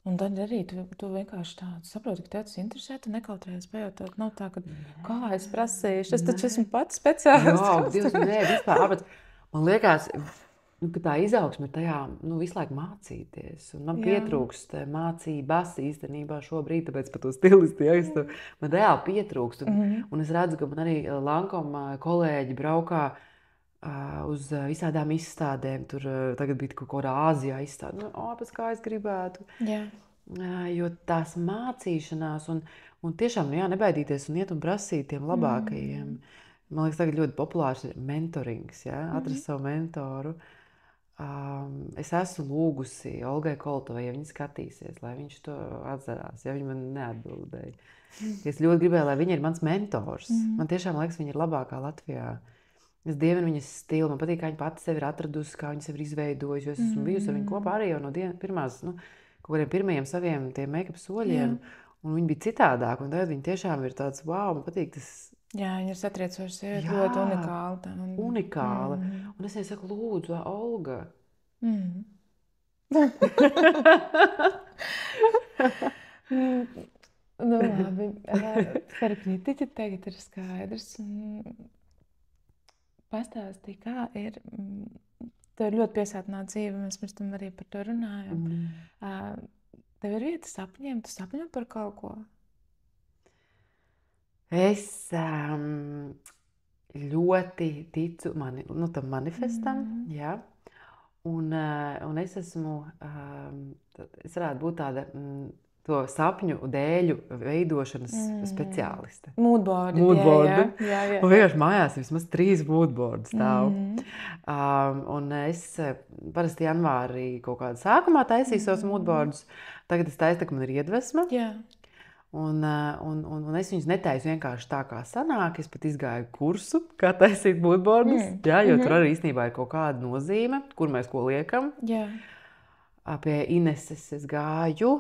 [SPEAKER 1] Un tad arī tu vienkārši tādu saproti, ka tev tas interesē, tu nekautrējies pajautāt. Nav tā, ka kā es prasīšu, es taču esmu pats speciālists.
[SPEAKER 2] Jā, Dievs, nē, vispār, bet man liekas, ka tā izaugsme ir tajā visu laiku mācīties. Un man pietrūkst mācības īstenībā šobrīd, tāpēc par to stilistu, ja, man reāli pietrūkst. Un es redzu, ka man arī Lankoma kolēģi braukā uz visādām izstādēm. Tur tagad bija kaut kādā Āzijā izstāde. Pēc kā es gribētu.
[SPEAKER 1] Jā.
[SPEAKER 2] Jo tās mācīšanās un tiešām nebaidīties un iet un prasīt tiem labākajiem. Man liekas, tagad ļoti populārs ir mentorings, ja? Atrast savu mentoru. Es esmu lūgusi Olgai Koltovai, ja viņa skatīsies, lai viņš to atzarās, ja viņa man neatbildēja. Es ļoti gribēju, lai viņa ir mans mentors. Man tiešām liekas, viņa ir labākā Latvijā. Es dievinu viņas stilu, man patīk, kā viņa pati sevi ir atradusi, kā viņa sevi ir izveidojusi, jo es esmu bijusi ar viņu kopā arī jau no pirmās, kaut kādiem pirmajiem saviem tiem make-up soļiem, un viņa bija citādāk, un tagad viņa tiešām ir tāds, wow, man patīk tas.
[SPEAKER 1] Jā, viņa ir satriecoša sieviete, ļoti unikāla.
[SPEAKER 2] Unikāla. Un es viņai saku, lūdzu, Olga.
[SPEAKER 1] Labi, par kritiķi tagad ir skaidrs. Pastāstīja, kā ir, tev ir ļoti piesātināta dzīve, mēs pirms tam arī par to runājam. Tev ir vieta sapņiem, tu sapņo par kaut ko?
[SPEAKER 2] Es ļoti ticu tam manifestam, jā. Un es esmu, es varētu būt tāda to sapņu dēļu veidošanas speciāliste.
[SPEAKER 1] Moodboardi. Jā.
[SPEAKER 2] Un vienkārši mājās vismaz 3 moodboardi stāv. Un es parasti janvārī kaut kādā sākumā taisīju savus moodboardus. Tagad es taisu, ka man ir iedvesma.
[SPEAKER 1] Jā.
[SPEAKER 2] Un es viņus netaisu vienkārši tā, kā sanāk. Es pat izgāju kursu, kā taisīt moodboardus. Jo tur arī īstenībā ir kaut kāda nozīme, kur mēs ko liekam. Pie Ineses es gāju,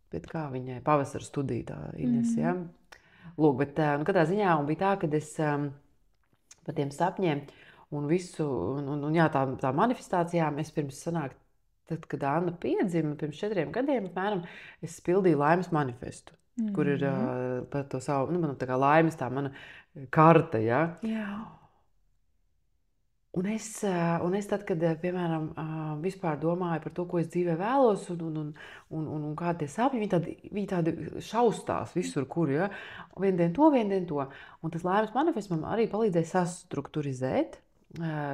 [SPEAKER 2] bet kā viņai pavasara studija tā Ines. Lūk, bet katrā ziņā bija tā, ka es par tiem sapņiem un visu, tā manifestācijām es pirms sanāk, tad, kad Anna piedzima, pirms 4 gadiem, apmēram, es pildīju laimes manifestu. Kur ir par to savu, tā kā laimes, tā mana karte, Un es tad, kad, piemēram, vispār domāju par to, ko es dzīvē vēlos, un kādi tie sapņi, viņi tādi šaustās visur, kur, Vien dienu to. Un tas laimes manifests man arī palīdzēja sastrukturizēt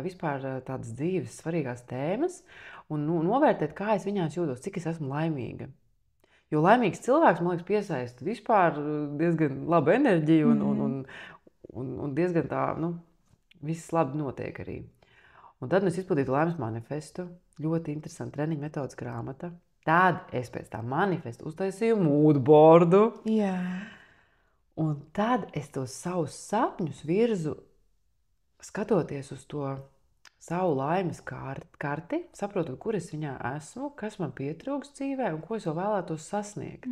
[SPEAKER 2] vispār tādas dzīves svarīgās tēmas un novērtēt, kā es viņās jūtos, cik es esmu laimīga. Jo laimīgs cilvēks, man liekas, piesaista vispār diezgan labu enerģiju un diezgan tā, viss labi notiek arī. Un tad es izpildīju laimes manifestu, ļoti interesanti treniņu metodas grāmata. Tad es pēc tā manifesta uztaisīju moodboardu. Un tad es tos savus sapņus virzu, skatoties uz to savu laimes karti, saprotot, kur es viņā esmu, kas man pietrūkst dzīvē un ko es vēl vēlētos sasniegt.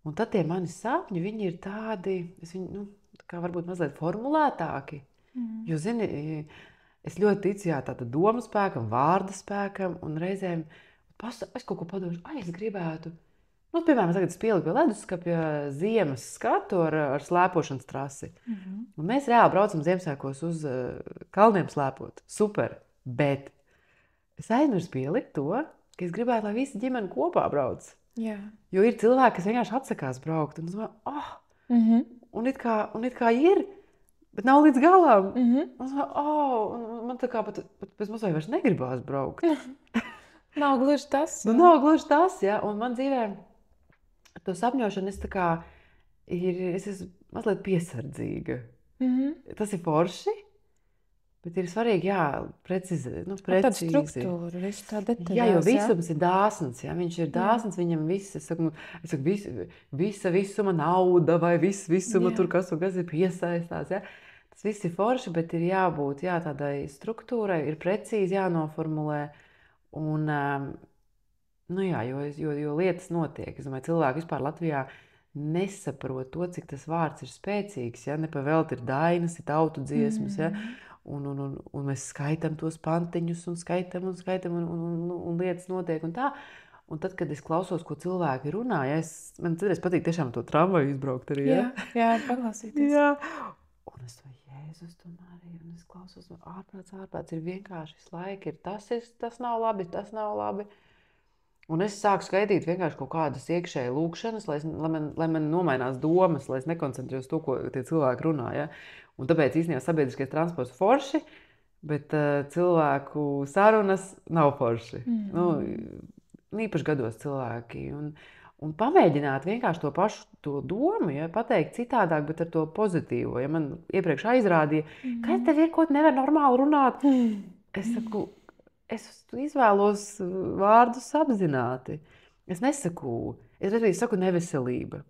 [SPEAKER 2] Un tad tie mani sapņi, viņi ir tādi, kā varbūt mazliet formulētāki. Jo, zini, es ļoti ticu tātad domu spēkam, vārda spēkam, un reizēm es kaut ko padomāju, es gribētu. Piemēram, tagad es pieliku pie leduskapja ziemas skatu ar slēpošanas trasi. Un mēs reāli braucam Ziemassvētkos uz kalniem slēpot. Super! Bet es aizmirsu pielikt to, ka es gribētu, lai visi ģimene kopā brauc. Jo ir cilvēki, kas vienkārši atsakās braukt. Un es domāju, un it kā ir, bet nav līdz galam. Un man tā kā pat pēc mums vairs negribās braukt.
[SPEAKER 1] Nav gluži tas.
[SPEAKER 2] Nav gluži tas, un man dzīvē ar to sapņošanu es esmu mazliet piesardzīga. Tas ir forši, bet ir svarīgi, precīzi.
[SPEAKER 1] Tāda struktūra, viss tā detaļās.
[SPEAKER 2] Jo visums ir dāsns, viņš ir dāsns, viņam viss, es saku, visuma nauda vai visuma tur kas ir piesaistās, Tas viss ir forši, bet ir jābūt, tādai struktūrai, ir precīzi jānoformulē un, jo lietas notiek. Es domāju, cilvēki vispār Latvijā nesaprot to, cik tas vārds ir spēcīgs. Nepavēlti ir dainas, ir tautu dziesmas. Un mēs skaitam tos pantiņus un skaitam un lietas notiek un tā. Un tad, kad es klausos, ko cilvēki runā, man citreiz patīk tiešām to tramvaju izbraukt arī.
[SPEAKER 1] Jā, paklausīties.
[SPEAKER 2] Un es domāju, Jēzus, tomēr arī. Un es klausos, ārprāts ir vienkārši visu laiku. Tas nav labi. Un es sāku skaitīt vienkārši kaut kādas iekšēji lūkšanas, lai man nomainās domas, lai es nekoncentrējos to, ko tie cilvēki runā. Un tāpēc īstenībā sabiedriskais transports forši, bet cilvēku sarunas nav forši. Īpaši gados cilvēki. Un pamēģināt vienkārši to pašu domu, pateikt citādāk, bet ar to pozitīvo. Ja man iepriekš aizrādīja, ka tev ir kaut ko nevar normāli runāt, es saku, es izvēlos vārdus apzināti. Es saku neveselība.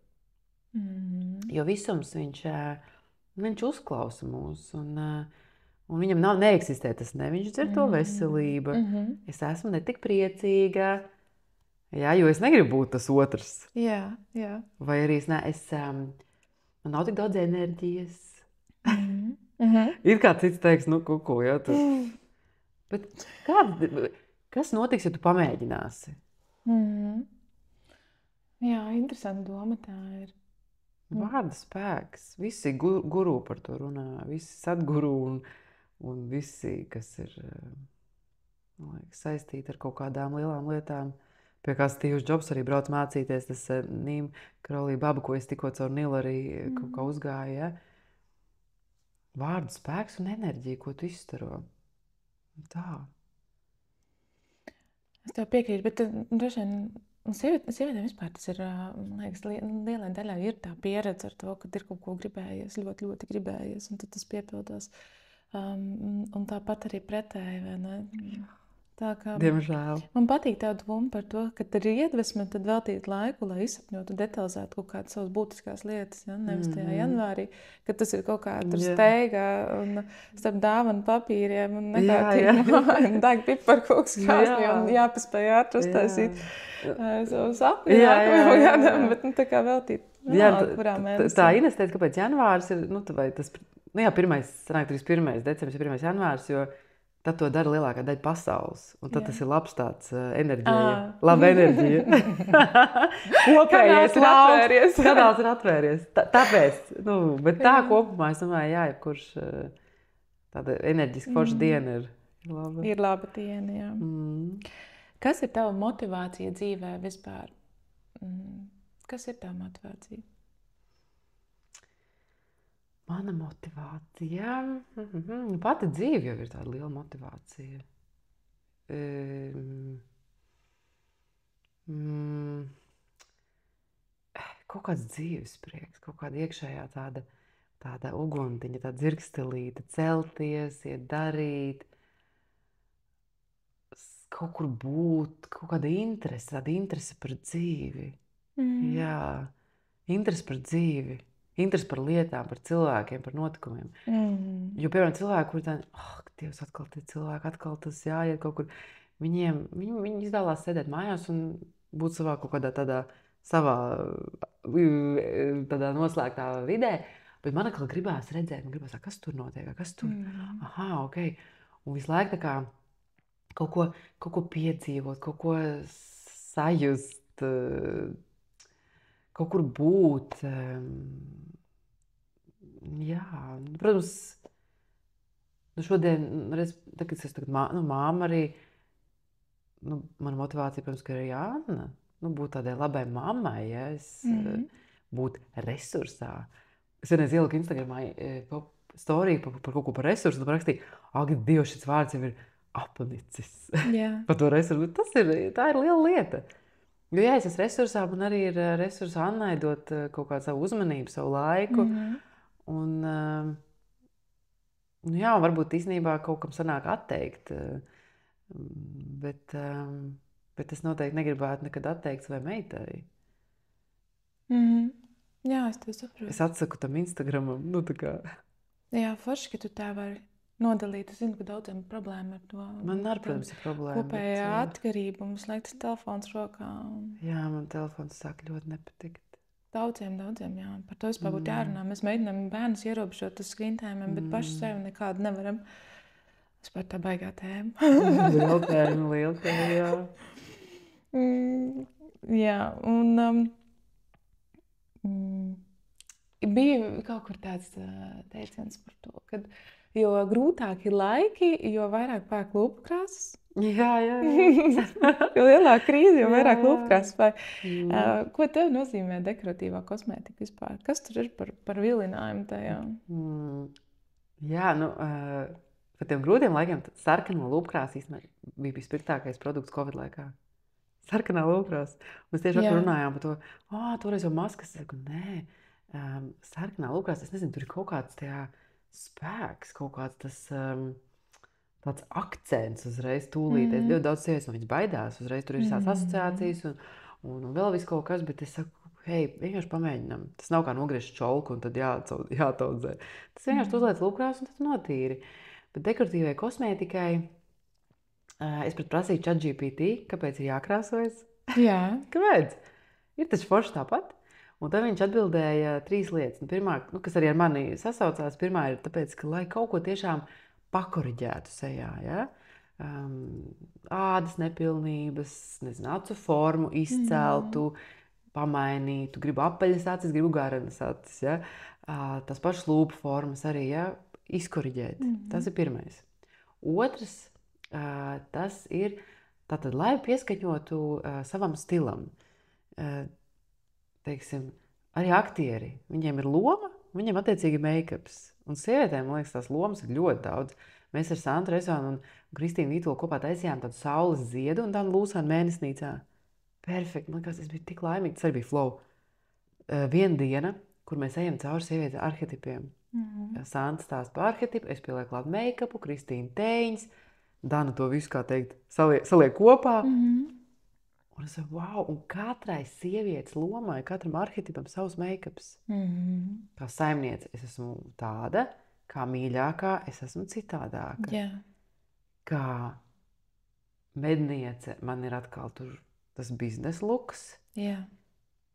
[SPEAKER 2] Jo visums viņš uzklausa mūs. Un viņam neeksistē tas ne. Viņš dzird to veselība. Es esmu netik priecīga. Jo es negribu būt tas otrs. Vai arī man nav tik daudz enerģijas. Ir kā cits teiks, ko. Bet kas notiks, ja tu pamēģināsi?
[SPEAKER 1] Jā, interesanti doma tā ir.
[SPEAKER 2] Vārda spēks. Visi guru par to runā. Visi sadguru un visi, kas ir saistīti ar kaut kādām lielām lietām. Pie kā Steve's Jobs arī brauc mācīties. Tas Nīm Kraulī baba, ko es tikko caur Nilu arī kaut kā uzgāju. Vārda spēks un enerģija, ko tu izstaro. Tā.
[SPEAKER 1] Es tev piekrītu, bet droši vien sievietēm vispār tas ir, man liekas, lielai daļai ir tā pieredze ar to, kad ir kaut ko gribējies, ļoti, ļoti gribējies, un tad tas piepildās. Un tāpat arī pretēji, vai ne?
[SPEAKER 2] Diemžēl.
[SPEAKER 1] Man patīk tā doma par to, ka ir iedvesma, tad veltīt laiku, lai izsapņotu, detalizētu kaut kādas savas būtiskās lietas. Ja? Nevis tajā janvārī, kad tas ir kaut kā tur steigā un starp dāvanu papīriem un nekārtīgi deg piparkūks krāsnī un jāpaspēj atrast savu sapni. Bet tā kā veltīt.
[SPEAKER 2] Tā Ines teica, kāpēc janvārs ir, vai tas, 31. decembris ir 1. janvārs, jo tad to dara lielākā daļa pasaules. Un tad tas ir labs tāds enerģija, laba enerģija. Kopējais ir atvēries. Kanāls ir atvēries. Tāpēc, bet tā kopumā, es domāju, jebkurš tāda enerģiska forša diena ir laba.
[SPEAKER 1] Ir laba diena, jā. Kas ir tava motivācija dzīvē vispār? Kas ir tā motivācija?
[SPEAKER 2] Mana motivācija? Pati dzīve jau ir tāda liela motivācija. Kaut kāds dzīves prieks, kaut kāda iekšējā tāda uguntiņa, tāda dzirkstelīta, celties, iet darīt, kaut kur būt, kaut kāda interese, tāda interese par dzīvi. Jā, interese par dzīvi. Interesi par lietām, par cilvēkiem, par notikumiem. Jo, piemēram, cilvēki, kuri tādi, Dievs, atkal tie cilvēki, atkal tas jāiet kaut kur. Viņi izdālās sēdēt mājās un būt savā kaut kādā tādā noslēgtā vidē. Bet man atkal gribās redzēt, kas tur notiek, kas tur. Ok. Un visu laiku tā kā kaut ko piedzīvot, kaut ko sajust, kaut kur būt. Jā, protams, šodien, kad es esmu māma arī, mana motivācija, protams, ka ir Anna, būt tādai labai mammai, ja es būt resursā. Es vienreiz ieliku Instagramā storiju par kaut ko par resursu, un rakstīju, Dievs, šis vārds jau ir apnicis par to resursu. Tā ir liela lieta. Jo, ja es esmu resursā, man arī ir resursa Annai dot kaut kādu savu uzmanību, savu laiku. Un varbūt īstenībā kaut kam sanāk atteikt. Bet es noteikti negribētu nekad atteikt savai meitai.
[SPEAKER 1] Jā, es to saprotu.
[SPEAKER 2] Es atsaku tam Instagramam.
[SPEAKER 1] Jā, forši, ka tu tā vari nodalīt. Es zinu, ka daudziem ir problēma ar to.
[SPEAKER 2] Man arī, protams, ir problēma.
[SPEAKER 1] Kopējā atkarība, mums liek tas telefons rokā.
[SPEAKER 2] Jā, man telefons sāk ļoti nepatikt.
[SPEAKER 1] Daudziem, jā. Par to vispār būtu jārunā. Mēs mēģinām bērnus ierobežot uz screen time, bet paši sevi nekādu nevaram. Vispār tā baigā tēma.
[SPEAKER 2] Liela tēma, jā.
[SPEAKER 1] Jā, un bija kaut kur tāds teiciens par to, kad jo grūtāk ir laiki, jo vairāk pērk lūpu krāsas.
[SPEAKER 2] Jā.
[SPEAKER 1] Jo lielāka krīze, jo vairāk lūpu krāsas. Ko tev nozīmē dekoratīvā kosmētika vispār? Kas tur ir par vilinājumu tajā?
[SPEAKER 2] Jā, par tiem grūtiem laikiem sarkano lūpkrāsu īstenībā bija vispirktākais produkts Covid laikā. Sarkanā lūpkrāsa. Mēs tieši runājām par to, toreiz jau maskas. Es saku, nē, sarkanā lūpkrāsa, es nezinu, tur ir kaut kāds tajā spēks, kaut kāds tas tāds akcents uzreiz tūlīt. Es ļoti daudz sievietes no viņas baidās. Uzreiz tur ir tās asociācijas un vēl viss kaut kas, bet es saku, hei, vienkārši pamēģinām. Tas nav kā nogriezt čolku un tad jātaudzē. Tas vienkārši uzliec lūpkrāsu un tad notīri. Bet dekoratīvai kosmētikai es prasīju ChatGPT, kāpēc ir jākrāsojas.
[SPEAKER 1] Jā.
[SPEAKER 2] Kāpēc? Ir taču forši tāpat. Un tad viņš atbildēja 3 lietas. Pirmā, kas arī ar mani sasaucās, pirmā ir tāpēc, ka lai kaut ko tiešām pakoriģētu sejā, ja? Ādas nepilnības, acu formu izceltu, pamainītu, gribu apaļas acis, gribu garenas acis, ja? Tas pašas lūpu formas arī, ja? Izkoriģēt. Tas ir pirmais. Otrs, tas ir tātad, lai pieskaņotu savam stilam. Teiksim, arī aktieri, viņiem ir loma, viņiem attiecīgi make-ups. Un sievietēm, man liekas, tās lomas ir ļoti daudz. Mēs ar Sandru Resonu un Kristīnu Vītolu kopā taisījām tādu saules ziedu un tādu lūsānu mēnesnīcā. Perfekti, man liekas, es biju tik laimīga, tas arī bija flow. Viena diena, kur mēs ejam cauri sievietes arhetipiem. Sandra stāsta par arhetipu, es pielieku klāt make-upu, Kristīna tēņas. Dana to visu, kā teikt, saliek kopā. Un es saku, wow, un katrai sievietes lomai, katram arhetipam savs make-ups. Kā saimniece es esmu tāda, kā mīļākā es esmu citādāka.
[SPEAKER 1] Yeah.
[SPEAKER 2] Kā medniece man ir atkal tur tas biznesa luks.
[SPEAKER 1] Yeah.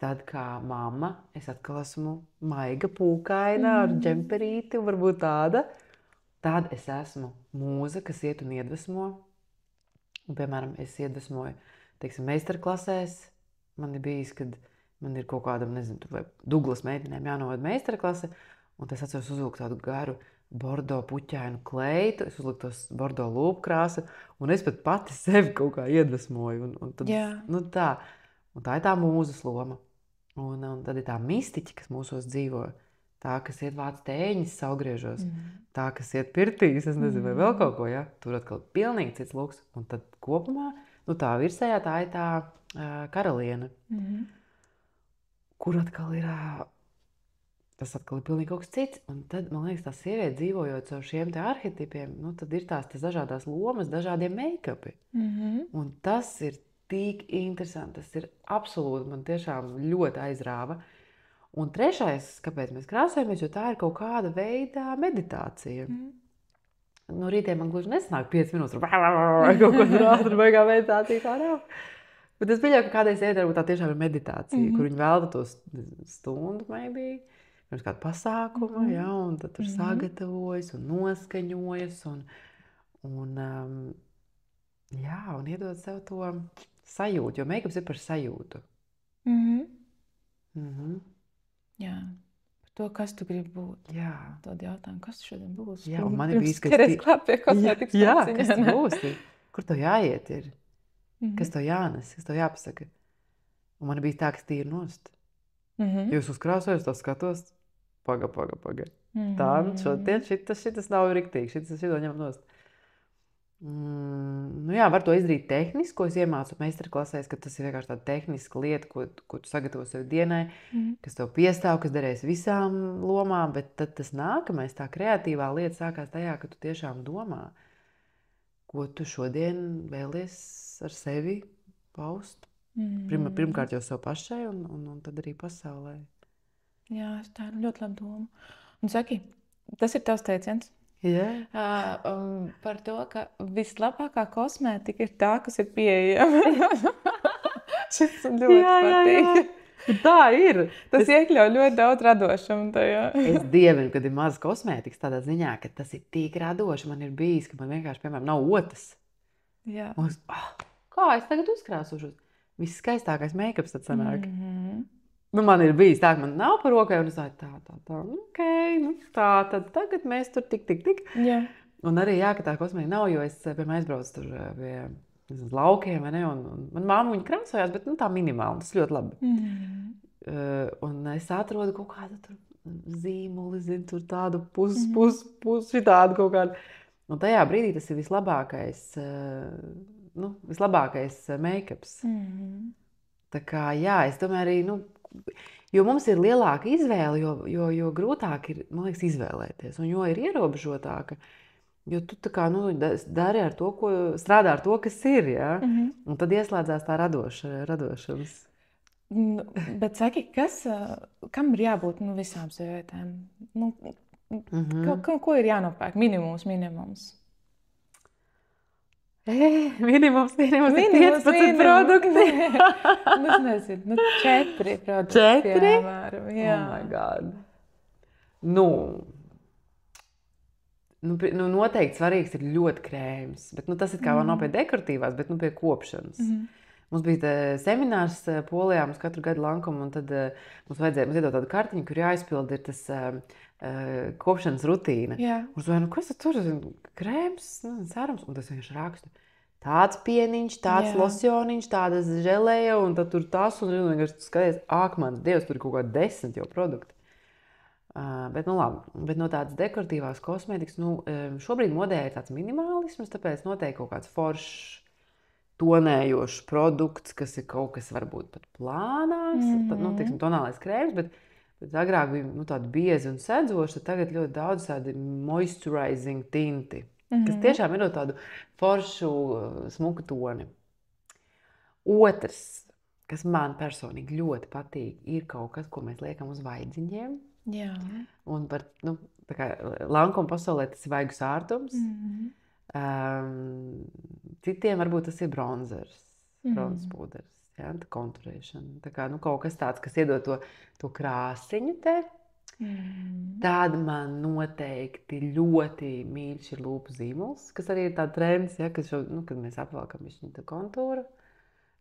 [SPEAKER 2] Tad kā mamma es atkal esmu maiga, pūkaina ar džemperīti, varbūt tāda. Tad es esmu mūza, kas iet un iedvesmo. Un, piemēram, es iedvesmoju, teiksim, meistarklasēs. Man ir bijis, kad man ir kaut kādam, nezinu, vai Douglas meitenēm jānovada meistarklase, un es atceros uzvilkt tādu garu bordo puķainu kleitu, es uzliku tos bordo lūpkrāsu, un es pat pati sevi kaut kā iedvesmoju. Un tad, nu tā. Un tā ir tā mūzas loma. Un tad ir tā mistiķa, kas mūsos dzīvo. Tā, kas iet vāc tēņas saulgriežos. Tā, kas iet pirtīs, es nezinu, vai vēl kaut ko, ja? Tur atkal pilnīgi cits luks. Un tad kopumā, nu tā virsējā, tā ir tā karaliene. Kur atkal ir, tas atkal ir pilnīgi kaut kas cits. Un tad, man liekas, tā sieviete dzīvojot caur šiem te arhetipiem, nu tad ir tās dažādās lomas, dažādie make-upi. Un tas ir tik interesanti, tas ir absolūti, man tiešām ļoti aizrāva. Un trešais, kāpēc mēs krāsojamies, jo tā ir kaut kāda veida meditācija. No rītiem man gluži nesanāk 5 minūtes, kaut ko tur ātri, baigā meditācija, tā nav. Bet es pieļauju, ka kādai sievietei varbūt tā tiešām ir meditācija, kur viņi velta to stundu, maybe, pirms kādu pasākumu, ja, un tad tur sagatavojas un noskaņojas un iedod sev to sajūtu, jo make-ups ir par sajūtu.
[SPEAKER 1] Jā, par to, kas tu gribi būt.
[SPEAKER 2] Jā.
[SPEAKER 1] Tad jautājumu, kas tu šodien būs?
[SPEAKER 2] Jā, un man ir bijis,
[SPEAKER 1] kas klāt pie kosmētikas
[SPEAKER 2] māciņā. Kas tu būsi? Kur tev jāiet ir? Kas tev jānes? Kas tev jāpasaka? Un man ir bijis tā, kas tīri nost. Jūs uzkrāsojat, to skatos, paga. Tā, šodien šitas nav riktīgi, šito ņem nost. Nu jā, var to izdarīt tehniski, ko es iemācu meistarklasēs, ka tas ir vienkārši tāda tehniska lieta, ko tu sagatavo sev dienai, kas tev piestāv, kas derēs visām lomām, bet tad tas nākamais, tā kreatīvā lieta sākās tajā, ka tu tiešām domā, ko tu šodien vēlies ar sevi paust. Pirmkārt jau sev pašai un tad arī pasaulē.
[SPEAKER 1] Jā, tā ir ļoti laba doma. Un saki, tas ir tavs teiciens?
[SPEAKER 2] Yeah.
[SPEAKER 1] Par to, ka vislabākā kosmētika ir tā, kas ir pieejama. Šis ļoti patīk.
[SPEAKER 2] Tā ir.
[SPEAKER 1] Tas iekļauj ļoti daudz radošumu tajā.
[SPEAKER 2] Es dievinu, kad ir maz kosmētikas tādā ziņā, ka tas ir tik radoši. Man ir bijis, ka man vienkārši, piemēram, nav otas.
[SPEAKER 1] Jā.
[SPEAKER 2] Un es, kā es tagad uzkrāsošos? Viss skaistākais make-ups tad sanāk. Nu, man ir bijis tā, ka man nav par rokai, un es tādu ok, nu tā, tad tagad mēs tur tik.
[SPEAKER 1] Jā.
[SPEAKER 2] Un arī, jā, ka tā kosmētika nav, jo es, piemēram, aizbraucu tur pie laukiem, vai ne, un man māma viņa krāsojās, bet, nu, tā minimāli, tas ļoti labi. Un es atrodu kaut kādu tur zīmuli, zinu, tur tādu šitādu kaut kādu. Un tajā brīdī tas ir vislabākais make-ups. Tā kā, jā, es domāju arī, nu, jo mums ir lielāka izvēle, jo grūtāk ir, man liekas, izvēlēties, un jo ir ierobežotāka, jo tu tā kā, nu, dari ar to, strādā ar to, kas ir, jā, un tad ieslēdzās tā radošums.
[SPEAKER 1] Bet saki, kam ir jābūt, nu, visām sievietēm? Nu, ko ir jānopērk? Minimums.
[SPEAKER 2] Minimums ir 15 produkti.
[SPEAKER 1] Es nezinu, 4 produkti.
[SPEAKER 2] 4?
[SPEAKER 1] Piemēram, jā.
[SPEAKER 2] Oh my God. Nu, noteikti svarīgs ir ļoti krēms, bet tas ir kā vēl nav pie dekoratīvās, bet pie kopšanas. Mums bija seminārs Polijā, mums katru gadu lankuma, un tad mums iedot tādu kartiņu, kur jāizpild ir tas kopšanas rutīna. Un es domāju, kas tur ir? Krēms, sērums, un tas vienkārši rakstu. Tāds pieniņš, tāds losjoniņš, tādas želeja, un tad tur tas, un vienkārši skaties, mans Dievs, tur ir kaut kādi 10 jau produkti. Bet, nu labi, bet no tādas dekoratīvās kosmētikas, šobrīd modē ir tāds minimālisms, tāpēc noteikti kaut kāds foršs, tonējošs produkts, kas ir kaut kas varbūt pat plānāks, teiksim, tonālais krēms, bet agrāk bija tādi biezi un sedzoši, tad tagad ļoti daudz tādi moisturizing tinti. kas tiešām ir tādu foršu, smuku toni. Otrs, kas man personīgi ļoti patīk, ir kaut kas, ko mēs liekam uz vaidziņiem.
[SPEAKER 1] Jā.
[SPEAKER 2] Un par, tā kā Lankuma pasaulē tas ir vaigu sārtums. Citiem varbūt tas ir bronzers, bronzas pūders, ja, konturēšana. Tā kā, kaut kas tāds, kas iedod to krāsiņu te. Tad man noteikti ļoti mīļš ir lūpu zīmols, kas arī ir tā trends, ja, kad mēs apvalkam višķiņu kontūru.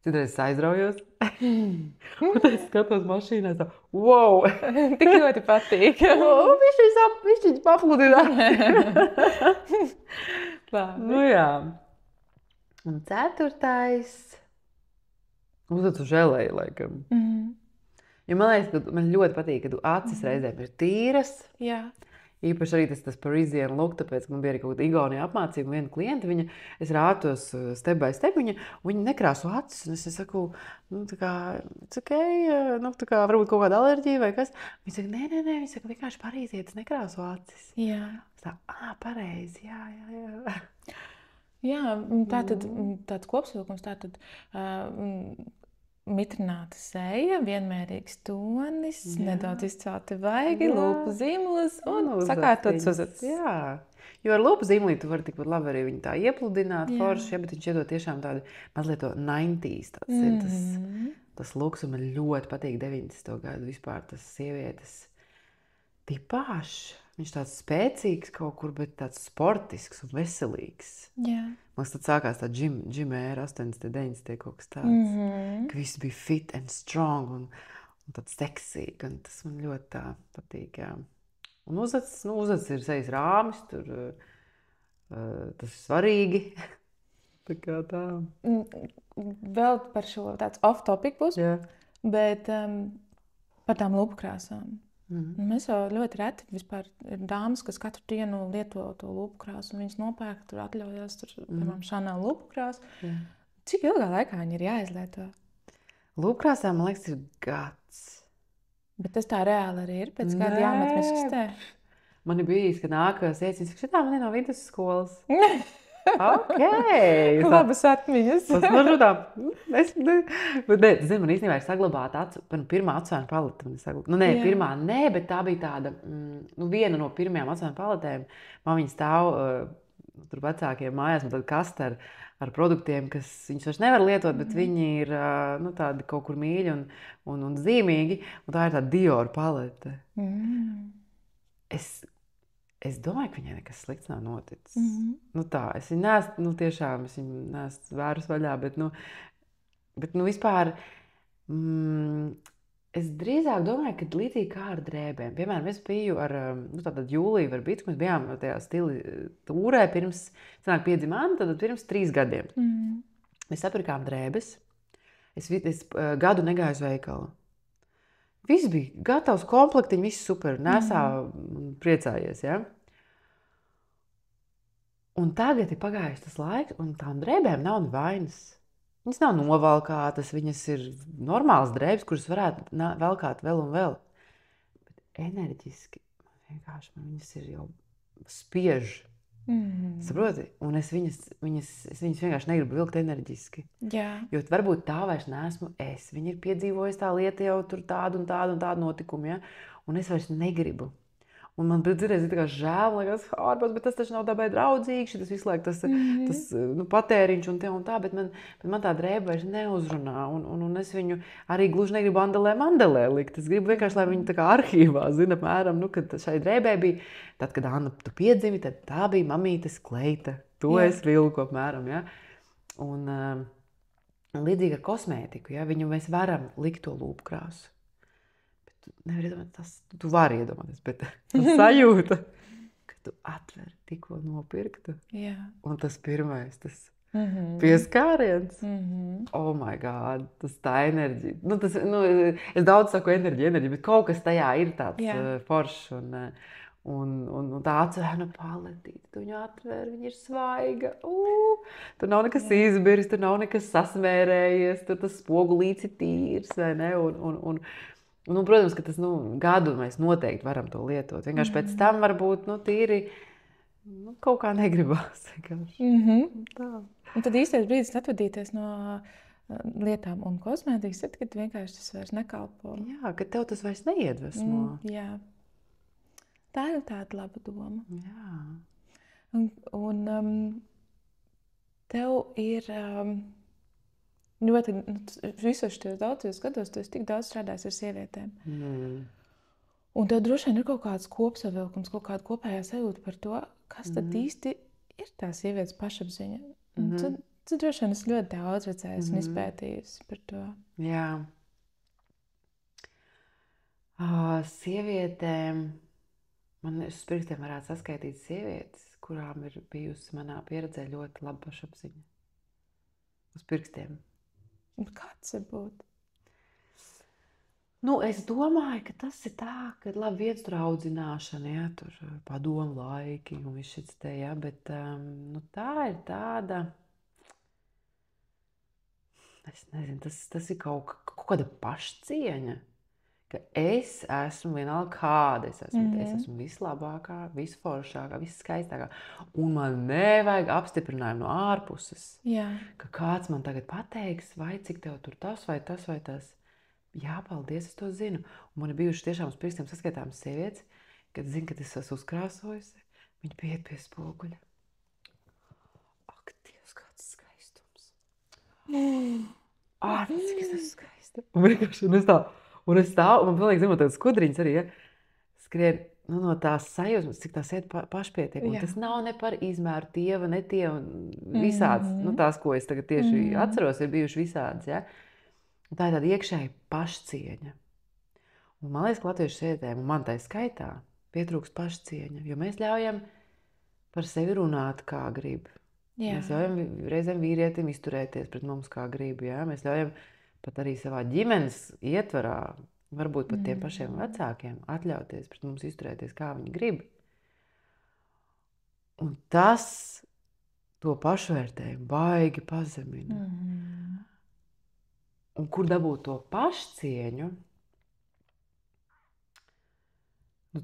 [SPEAKER 2] Citreiz es aizraujos. Un tad es skatos mašīnā, tā, wow!
[SPEAKER 1] Tik ļoti patīk.
[SPEAKER 2] Višķiņš papludināt. Jā. Un ceturtais. Uzvedu želēju, laikam. Jo man liekas, ka man ļoti patīk, ka acis reizēm ir tīras.
[SPEAKER 1] Jā.
[SPEAKER 2] Īpaši arī tas Parisian look, tāpēc, ka man bija arī kaut kāda Igaunija apmācība, viena klienta, es rātos step by step, viņa nekrāso acis, un es saku, tā kā, it's okay, tā kā varbūt kaut kāda alerģija vai kas. Viņa saka, nē, viņa saka, vienkārši parīzietis nekrāso acis.
[SPEAKER 1] Jā.
[SPEAKER 2] Es tā, pareizi, jā.
[SPEAKER 1] Jā, tāds kopsavilkums, mitrināta seja, vienmērīgs tonis, nedaudz izcelti vaigi, lūpu zīmols un sakārtots uzacis.
[SPEAKER 2] Jā, jo ar lūpu zīmolī tu vari tikpat labi arī viņu tā iepludināt forši, bet viņš iedod tiešām tādu mazliet to 90s, tāds ir tas looks, un man ļoti patīk 90. gadu vispār tas sievietes tipāžs. Viņš tāds spēcīgs kaut kur, bet tāds sportisks un veselīgs.
[SPEAKER 1] Jā.
[SPEAKER 2] Mums tad sākās tā džima ēra 80. 90. kaut kas tāds, ka viss bija fit and strong un tāds seksīgi, un tas man ļoti tā patīk, jā. Un uzacis ir sejas rāmis, tur tas ir svarīgi. Tā kā tā.
[SPEAKER 1] Vēl par šo tāds off topic būs, bet par tām lūpu krāsām. Mēs jau ļoti reti vispār ir dāmas, kas katru dienu lieto to lūpu krāsu, un viņas nopērk, tur atļaujās, piemēram, Chanel lūpu krāsu. Cik ilgā laikā viņi ir jāizlieto?
[SPEAKER 2] Lūpu krāsām, man liekas, ir gads.
[SPEAKER 1] Bet tas tā reāli arī ir, pēc kāda jāmet miskastē?
[SPEAKER 2] Man ir bijis, ka nāk siecīs, ka šitā man ir no vidusskolas. Ok.
[SPEAKER 1] Labas atmiņas.
[SPEAKER 2] Tas maršrutā. Bet, zini, man īstenībā ir saglabāta pirmā atsvēna paleta. Pirmā nē, bet tā bija tāda, viena no pirmajām atsvēna paletēm. Man viņa stāv tur vecākiem mājās, un tad kaste ar produktiem, kas viņus vairs nevar lietot, bet viņi ir tādi kaut kur mīļi un zīmīgi. Un tā ir tā Dior palete. Es domāju, ka viņai nekas slikts nav noticis. Es viņu neesmu, tiešām, es viņu neesmu vērus vaļā, bet vispār, es drīzāk domāju, ka līdzīgi kā ar drēbēm. Piemēram, es biju ar, tātad Jūliju Verbītsku, mēs bijām tajā stili tūrē pirms, piedzima Anna, tad pirms 3 gadiem. Mēs sapirkām drēbes, es gadu negāju uz veikalu. Viss bija gatavs komplektiņi, viss super, nesā priecājies, ja? Un tagad ir pagājis tas laiks, un tām drēbēm nav vainas. Viņas nav novalkātas, viņas ir normālas drēbes, kuras varētu velkāt vēl un vēl. Bet enerģiski, vienkārši viņas ir jau spiež. Saproti? Un es viņas vienkārši negribu vilkt enerģiski.
[SPEAKER 1] Jā.
[SPEAKER 2] Jo varbūt tā vairs neesmu es. Viņi ir piedzīvojusi tā lieta jau tur tādu un tādu notikumu, ja? Un es vairs negribu. Un man dzirdēs ir tā kā žēl, liekas, ārpus, bet tas taču nav dabai draudzīgi, tas visu laiku tas patēriņš un tā, bet man tā drēba vairs neuzrunā, un es viņu arī gluži negribu mandelē likt. Es gribu vienkārši, lai viņi tā kā arhīvā zina, apmēram, kad šai drēbē bija, tad, kad Anna tu piedzimi, tad tā bija mamītes kleita. To es vilku apmēram, ja. Un līdzīgi ar kosmētiku, ja, mēs varam likt to lūpu krāsu. Nevar iedomāties, tu vari iedomāties, bet tas sajūta, ka tu atver tikko nopirktu.
[SPEAKER 1] Jā.
[SPEAKER 2] Un tas pirmais, tas pieskāriens. Oh my God, tas tā enerģija. Es daudz saku enerģija, bet kaut kas tajā ir tāds foršs. Un tā atsvērna paletīte, tu viņu atver, viņa ir svaiga. Tur nav nekas izbirs, tur nav nekas sasmērējies, tur tas spogulīts ir tīrs, vai ne? Un, protams, ka tas gadu mēs noteikti varam to lietot. Vienkārši pēc tam varbūt tīri kaut kā negribās.
[SPEAKER 1] Tā. Un tad īstais brīdis atvadīties no lietām un kosmētikas, tad, kad vienkārši tas vairs nekalpo.
[SPEAKER 2] Jā, ka tev tas vairs neiedvesmo.
[SPEAKER 1] Jā. Tā ir tāda laba doma.
[SPEAKER 2] Jā.
[SPEAKER 1] Un tev ir ļoti, visos šajos daudzos gados, tu esi tik daudz strādājis ar sievietēm. Un tev droši vien ir kaut kāds kopsavilkums, kaut kāda kopējā sajūta par to, kas tad īsti ir tā sievietes pašapziņa. Tu droši vien esi ļoti daudz redzējis un izpētījis par to.
[SPEAKER 2] Jā. Sievietēm, man uz pirkstiem varētu saskaitīt sievietes, kurām ir bijusi manā pieredzē ļoti laba pašapziņa. Uz pirkstiem.
[SPEAKER 1] Kāds var būt?
[SPEAKER 2] Es domāju, ka tas ir tā, ka labi viens tur audzināšana, ja, tur padomu laiki un viss šis te, ja, bet tā ir tāda, es nezinu, tas ir kaut kāda pašcieņa, ka es esmu vienalga kāda, es esmu vislabākā, visforšākā, visskaistākā, un man nevajag apstiprinājumu no ārpuses, ka kāds man tagad pateiks, vai cik tev tur tas vai tas vai tas. Jā, paldies, es to zinu. Un man ir bijuši tiešām uz pirkstiem saskaitāmas sievietes, kad zinu, ka es esmu uzkrāsojusi, viņi pieiet pie spoguļa. Ak, Dievs, kāds skaistums. Cik es esmu skaista. Un es stāvu, un man pilnīgi zinot, tādas skudriņas arī, ja, skrien no tās sajūsmas, cik tās iet pašpietiek. Un tas nav ne par izmēru tieva, ne tieva, visāds, tās, ko es tagad tieši atceros, ir bijuši visādas, ja. Un tā ir tāda iekšēja pašcieņa. Un man liekas, ka latviešu sievietēm, un man tai skaitā, pietrūkst pašcieņa, jo mēs ļaujam par sevi runāt, kā grib. Mēs ļaujam reizēm vīrietim izturēties pret mums, kā grib. Ja? Mēs ļaujam pat arī savā ģimenes ietvarā, varbūt pat tiem pašiem vecākiem, atļauties pret mums izturēties, kā viņi grib. Un tas to pašvērtējumu baigi pazemina. Un kur dabūt to pašcieņu,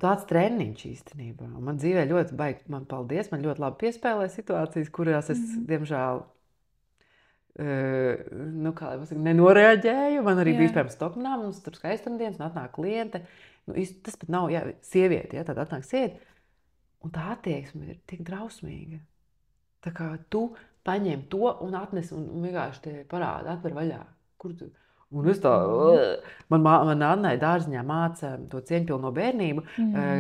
[SPEAKER 2] tāds treniņš īstenībā. Man dzīvē ļoti baigi, man paldies, man ļoti labi piespēlē situācijas, kurās es, diemžēl, nenoreaģēju. Man arī bija iespējams stoknā, mums tur skaistumdienas, un atnāk kliente. Tas pat nav, sieviete, tad atnāk sieviete. Un tā attieksme ir tik drausmīga. Tā kā tu paņem to un atnes un vienkārši te parāda, atver vaļā. Un es tā, man Annai dārziņā māca to cieņpilno bērnību,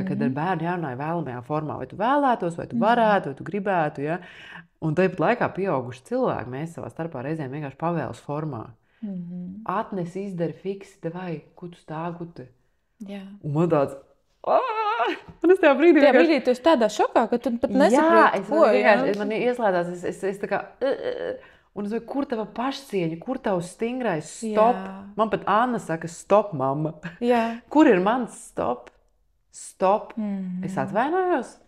[SPEAKER 2] kad ar bērnu jārunāja vēlamajā formā. Vai tu vēlētos, vai tu varētu, vai tu gribētu, ja? Un tāpat laikā pieauguši cilvēki, mēs savā starpā reizēm vienkārši pavēles formā. Atnes, izdari, fiksi, vai, ko tu stāgu te? Un man tāds, un es tajā brīdī
[SPEAKER 1] vienkārši... Tajā brīdī tu esi tādā šokā, ka tu pat nesaproti, ko.
[SPEAKER 2] Jā, man ieslēdās, es tā kā... Un es domāju, kur tava pašcieņa, kur tavs stingrais stop? Man pat Anna saka, stop, mamma. Kur ir mans stop? Stop. Es atvainojos.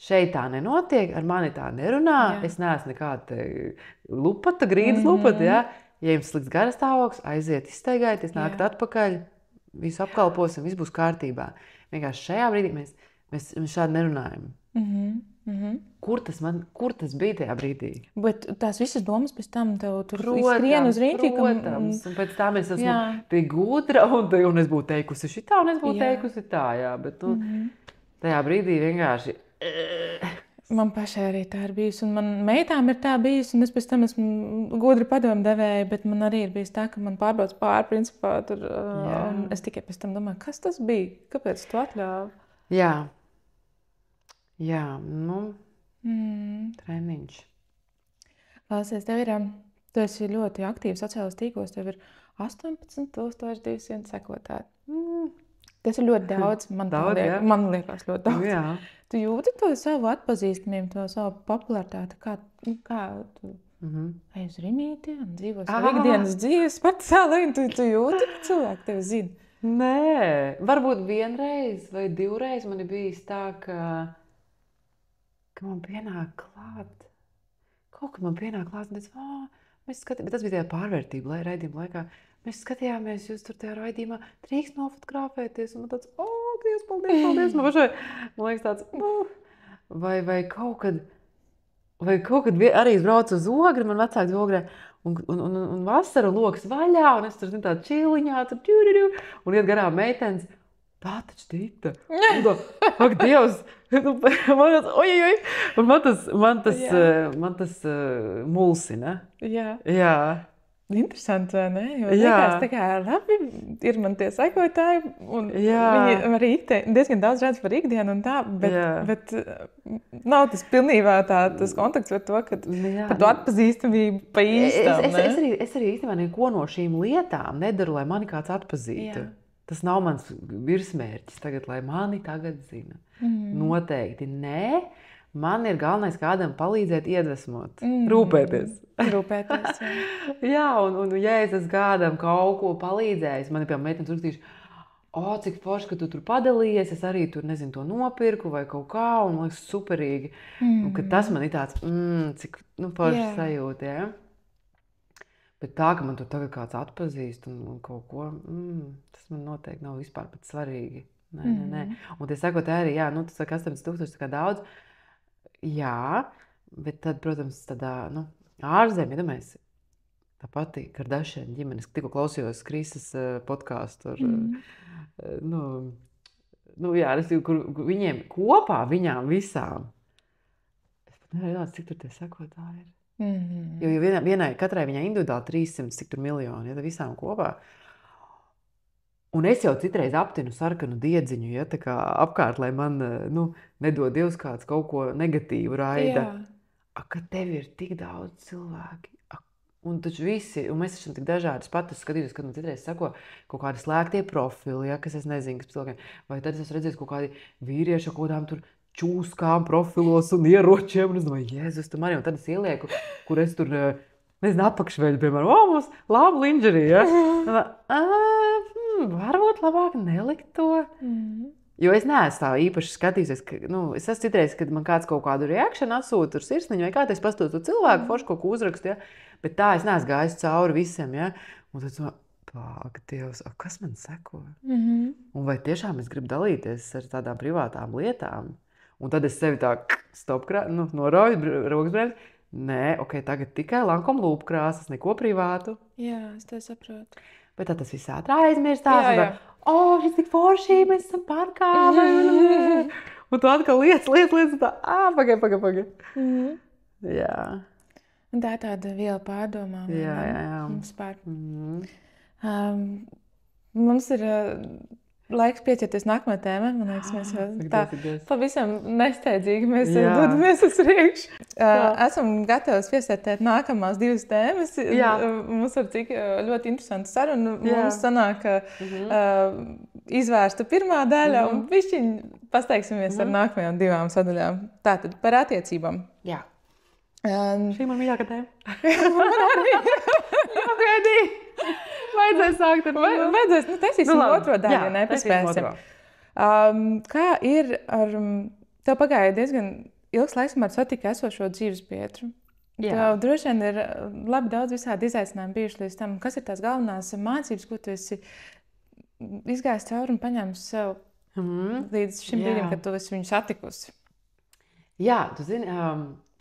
[SPEAKER 2] Šeit tā nenotiek, ar mani tā nerunā. Es neesmu nekāda lupata, grīdas lupata. Ja jums slikts garastāvoklis, aiziet, izstaigājieties, nākat atpakaļ, visu apkalposim, viss būs kārtībā. Vienkārši šajā brīdī mēs šādi nerunājam. Kur tas bija tajā brīdī?
[SPEAKER 1] Bet tās visas domas pēc tam tev tur skrien uz rīti.
[SPEAKER 2] Protams, un pēc tam es esmu tik gudra, un es būtu teikusi šitā, un es būtu teikusi tā, jā. Bet tajā brīdī vienkārši...
[SPEAKER 1] Man pašai arī tā ir bijusi, un man meitām ir tā bijusi, un es pēc tam esmu gudri padomu devēja, bet man arī ir bijis tā, ka man pārbrauc pāri principā tur, un es tikai pēc tam domāju, kas tas bija? Kāpēc tu atļāvi?
[SPEAKER 2] Jā, treniņš.
[SPEAKER 1] Klausies, tu esi ļoti aktīvs sociālajos tīklos, tev ir 18,200 sekotāji. Tas ir ļoti daudz, man liekas ļoti daudz. Tu jūti to savu atpazīstamību, to savu popularitāti, kā tu ej uz rimīti un dzīvo savu ikdienas dzīves patsāli, un tu jūti, ka cilvēki tevi zina?
[SPEAKER 2] Nē, varbūt vienreiz vai divreiz man ir bijis tā, ka man pienāk klāt. Kaut kad man pienāk klāt, un mēs skatījāmies, bet tas bija tajā pārvērtība raidījuma laikā. Mēs skatījāmies, jūs tur tajā raidījumā drīkst nofotografēties, un man tāds, Dievs, paldies. Man liekas tāds, vai kaut kad arī braucu uz Ogri, man vecāki Ogrē, un vasara loks vaļā, un es tur zinu tādu čiliņā, un iet garām meitenes. Tā taču Dita. Ak, Dievs! Man tas mulsina. Jā.
[SPEAKER 1] Interesanti, vai ne? Jo liekas, tā kā labi ir man tie sekotāji, un viņi arī diezgan daudz redz par ikdienu un tā, bet nav tas pilnībā tas kontakts ar to, ka par to atpazīstamību pa īstam.
[SPEAKER 2] Es arī īstenībā neko no šīm lietām nedaru, lai mani kāds atpazītu. Tas nav mans virsmērķis tagad, lai mani tagad zina. Noteikti nē. Man ir galvenais kādam palīdzēt, iedvesmot, rūpēties. Jā, un ja es esmu kādam kaut ko palīdzējis, man ir piemēram meitenes uzrakstījuši, cik forši, ka tu tur padalījies, es arī tur, nezinu, to nopirku vai kaut kā, un man liekas superīgi. Un ka tas man ir tāds, cik, forši sajūta, ja? Bet tā, ka man tur tagad kāds atpazīst un kaut ko, tas man noteikti nav vispār pat svarīgi. Nē. Un tie sakot arī, tas saka 18,000, tā kā daudz. Jā, bet tad, protams, tādā, ārzemē, iedomājies, tā pati Kardashian ģimenes, tikko klausījos Krisas podcastu, kur viņiem kopā, viņām visām. Es pat nevaru iedomāt, cik tur tie sekotāji ir. Jo katrai viņai individuāli 300, cik tur miljoni, tad visām kopā. Un es jau citreiz aptinu sarkanu diedziņu, tā kā apkārt, lai man, nedod Dievs kāds kaut ko negatīvu raida. Ka tev ir tik daudz cilvēki. Un taču visi, un mēs esam tik dažādi, es pat skatījos, kad man citreiz sako kaut kādi slēgtie profili, kas es nezinu, kas cilvēkiem, vai tad es esmu redzējis kaut kādi vīrieši ar kaut kādām tur čūskām profilos un ieročiem, un es domāju, Jēzus, tu Marija, un tad es ielieku, kur es tur, nezinu, apakšveļu, piemēram, mums labu linģerī, varbūt labāk nelikt to. Jo es neesmu tā īpaši skatījusies, ka, es esmu citreiz, kad man kāds kaut kādu reakšanu atsūta, tur sirsniņu vai kā, es pastos to cilvēku, forši kaut ko uzrakstu, bet tā es neesmu gājis cauri visiem, un tad pāk, Dievs, kas man seko? Un vai tiešām es gribu dalīties ar tādām privātām lietām? Un tad es sevi tā norauju, roksbrēms, nē, tagad tikai Lancome lūpkrāsas, neko privātu.
[SPEAKER 1] Jā, es te saprotu.
[SPEAKER 2] Bet tad tas viss ātrā aizmirstās. Šis tik forši, mēs esam parkā. Un tu atkal liec, un tā, pagai. Jā.
[SPEAKER 1] Un tā ir tāda viela pārdomām.
[SPEAKER 2] Jā.
[SPEAKER 1] Mums pār. Mums ir laiks pieķerties nākamajai tēmai. Man liekas, mēs jau tā pavisam nesteidzīgi mēs dodamies uz priekšu. Esam gatavi piesērtēt nākamās divas tēmas. Mums ir cik ļoti interesanta saruna. Mums sanāk izvērsta pirmā daļa un bišķiņ pasteigsimies ar nākamajām divām sadaļām. Tātad par attiecībām.
[SPEAKER 2] Jā. Šī man mīļākā tēma.
[SPEAKER 1] Man arī.
[SPEAKER 2] Jāgaidīja. Vajadzēs sākt ar to.
[SPEAKER 1] Vajadzēs, taisīsim otro daļu, ja nepaspēsim. Kā ir ar... Tev pagāja diezgan ilgs laiks, kamēr satika esošo dzīves biedru. Tev droši vien ir labi daudz visādi izaicinājumi bijuši līdz tam. Kas ir tās galvenās mācības, ko tu esi izgājis cauri un paņēmis sev līdz šim brīdim, kad tu esi viņu satikusi?
[SPEAKER 2] Jā, tu zini...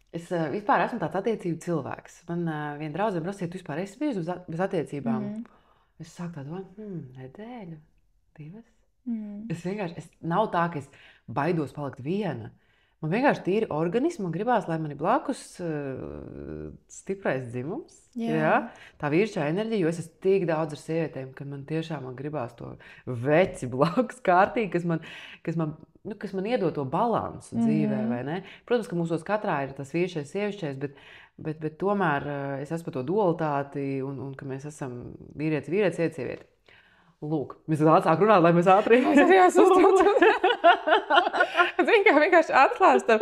[SPEAKER 2] Es vispār esmu tāds attiecību cilvēks. Man viena draudzene prasīja, tu vispār esi bijusi bez attiecībām. Es sāku tā domāt, nedēļu, 2. Es vienkārši, nav tā, ka es baidos palikt viena. Man vienkārši tīri organismu un gribās, lai man ir blakus stiprais dzimums. Tā vīrišķā enerģija, jo es esmu tik daudz ar sievietēm, ka man tiešām gribās to veci blakus kārtīgi, kas man iedod to balansu dzīvē, vai ne? Protams, ka mūsos katrā ir tas vīrišķais, sievišķais, bet tomēr es esmu par to dualitāti un ka mēs esam vīrietis, sievieti. Lūk, mēs sāk runāt, lai mēs ātri...
[SPEAKER 1] Es vienkārši atklāstam,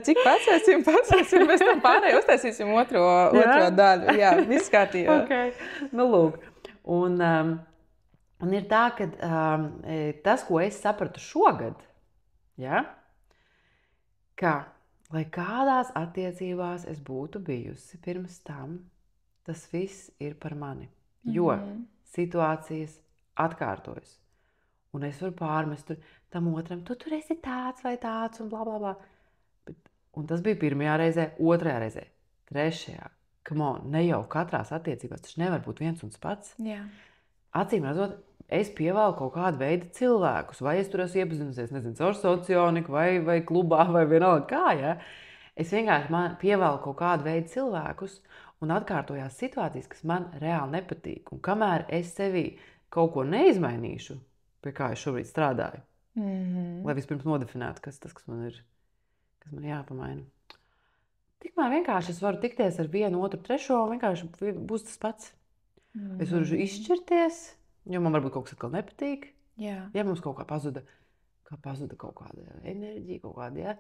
[SPEAKER 1] cik pacēsim, mēs tam pārēj uztaisīsim otro daļu. Jā, viss kārtībā.
[SPEAKER 2] Lūk. Un ir tā, ka tas, ko es sapratu šogad, ka, lai kādās attiecībās es būtu bijusi pirms tam, tas viss ir par mani. Jo situācijas atkārtojas. Un es varu pārmest tam otram, tu tur esi tāds vai tāds un blā, blā, blā. Bet Un tas bija pirmajā reizē, otrajā reizē, trešajā. Come on, ne jau katrās attiecībās tas nevar būt viens un tas pats.
[SPEAKER 1] Jā.
[SPEAKER 2] Acīm redzot, es pievēlu kaut kādu veidu cilvēkus, vai es tur esmu iepazinusies, nezinu, caur socioniku, vai klubā, vai vienalga kā, ja? Es vienkārši pievēlu kaut kādu veidu cilvēkus un atkārtojās situācijas, kas man reāli nepatīk. Un kamēr es sevī kaut ko neizmainīšu, pie kā es šobrīd strādāju, lai vispirms nodefinētu, kas tas, kas man ir jāpamaina. Tikmēr vienkārši es varu tikties ar vienu, otru, trešo, un vienkārši būs tas pats. Es varu izšķirties, jo man varbūt kaut kas atkal nepatīk.
[SPEAKER 1] Jā.
[SPEAKER 2] Ja mums kaut kā pazuda kaut kāda enerģija, kaut kāda, ja.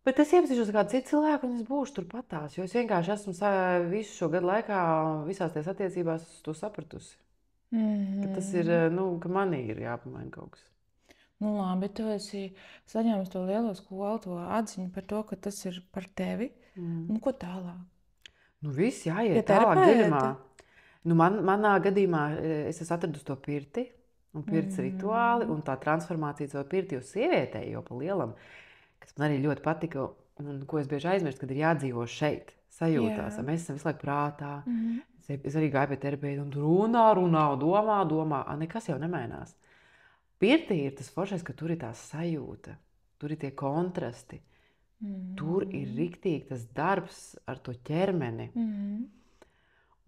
[SPEAKER 2] Bet es iepazīšos ar kādu citu cilvēku, un es būšu turpatās, jo es vienkārši esmu visu šo gadu laikā visās tās attiecībās to sapratusi. Ka tas ir, ka manī ir jāpamaina kaut kas.
[SPEAKER 1] Nu labi, tu esi saņēmis to lielo skolu, to atziņu par to, ka tas ir par tevi. Nu, ko tālāk?
[SPEAKER 2] Nu, viss jāiet tālāk dziļumā. Nu, manā gadījumā es esmu atradusi to pirti un pirts rituāli un tā transformācija caur pirti uz sievietei, jo pa lielam, kas man arī ļoti patika un ko es bieži aizmirstu, kad ir jādzīvo šeit, sajūtās. Mēs esam visu laiku prātā. Es arī gāju pie terapeita un runā, domā, nekas jau nemainās. Pirtī ir tas foršais, ka tur ir tā sajūta, tur ir tie kontrasti, tur ir riktīgi tas darbs ar to ķermeni.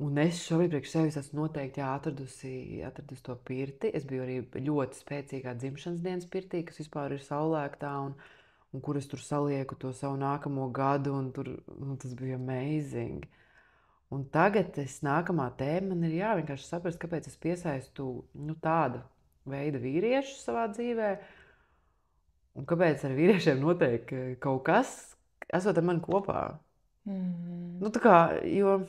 [SPEAKER 2] Un es šobrīd priekš sevis esmu noteikti atradusi to pirti. Es biju arī ļoti spēcīgā dzimšanas dienas pirtī, kas vispār ir saulēktā un kur es tur salieku to savu nākamo gadu, un tas bija amazing. Un tagad nākamā tēma man ir vienkārši saprast, kāpēc es piesaistu tādu veida vīriešu savā dzīvē, un kāpēc ar vīriešiem notiek kaut kas, esot ar mani kopā. Nu, tā kā, jo,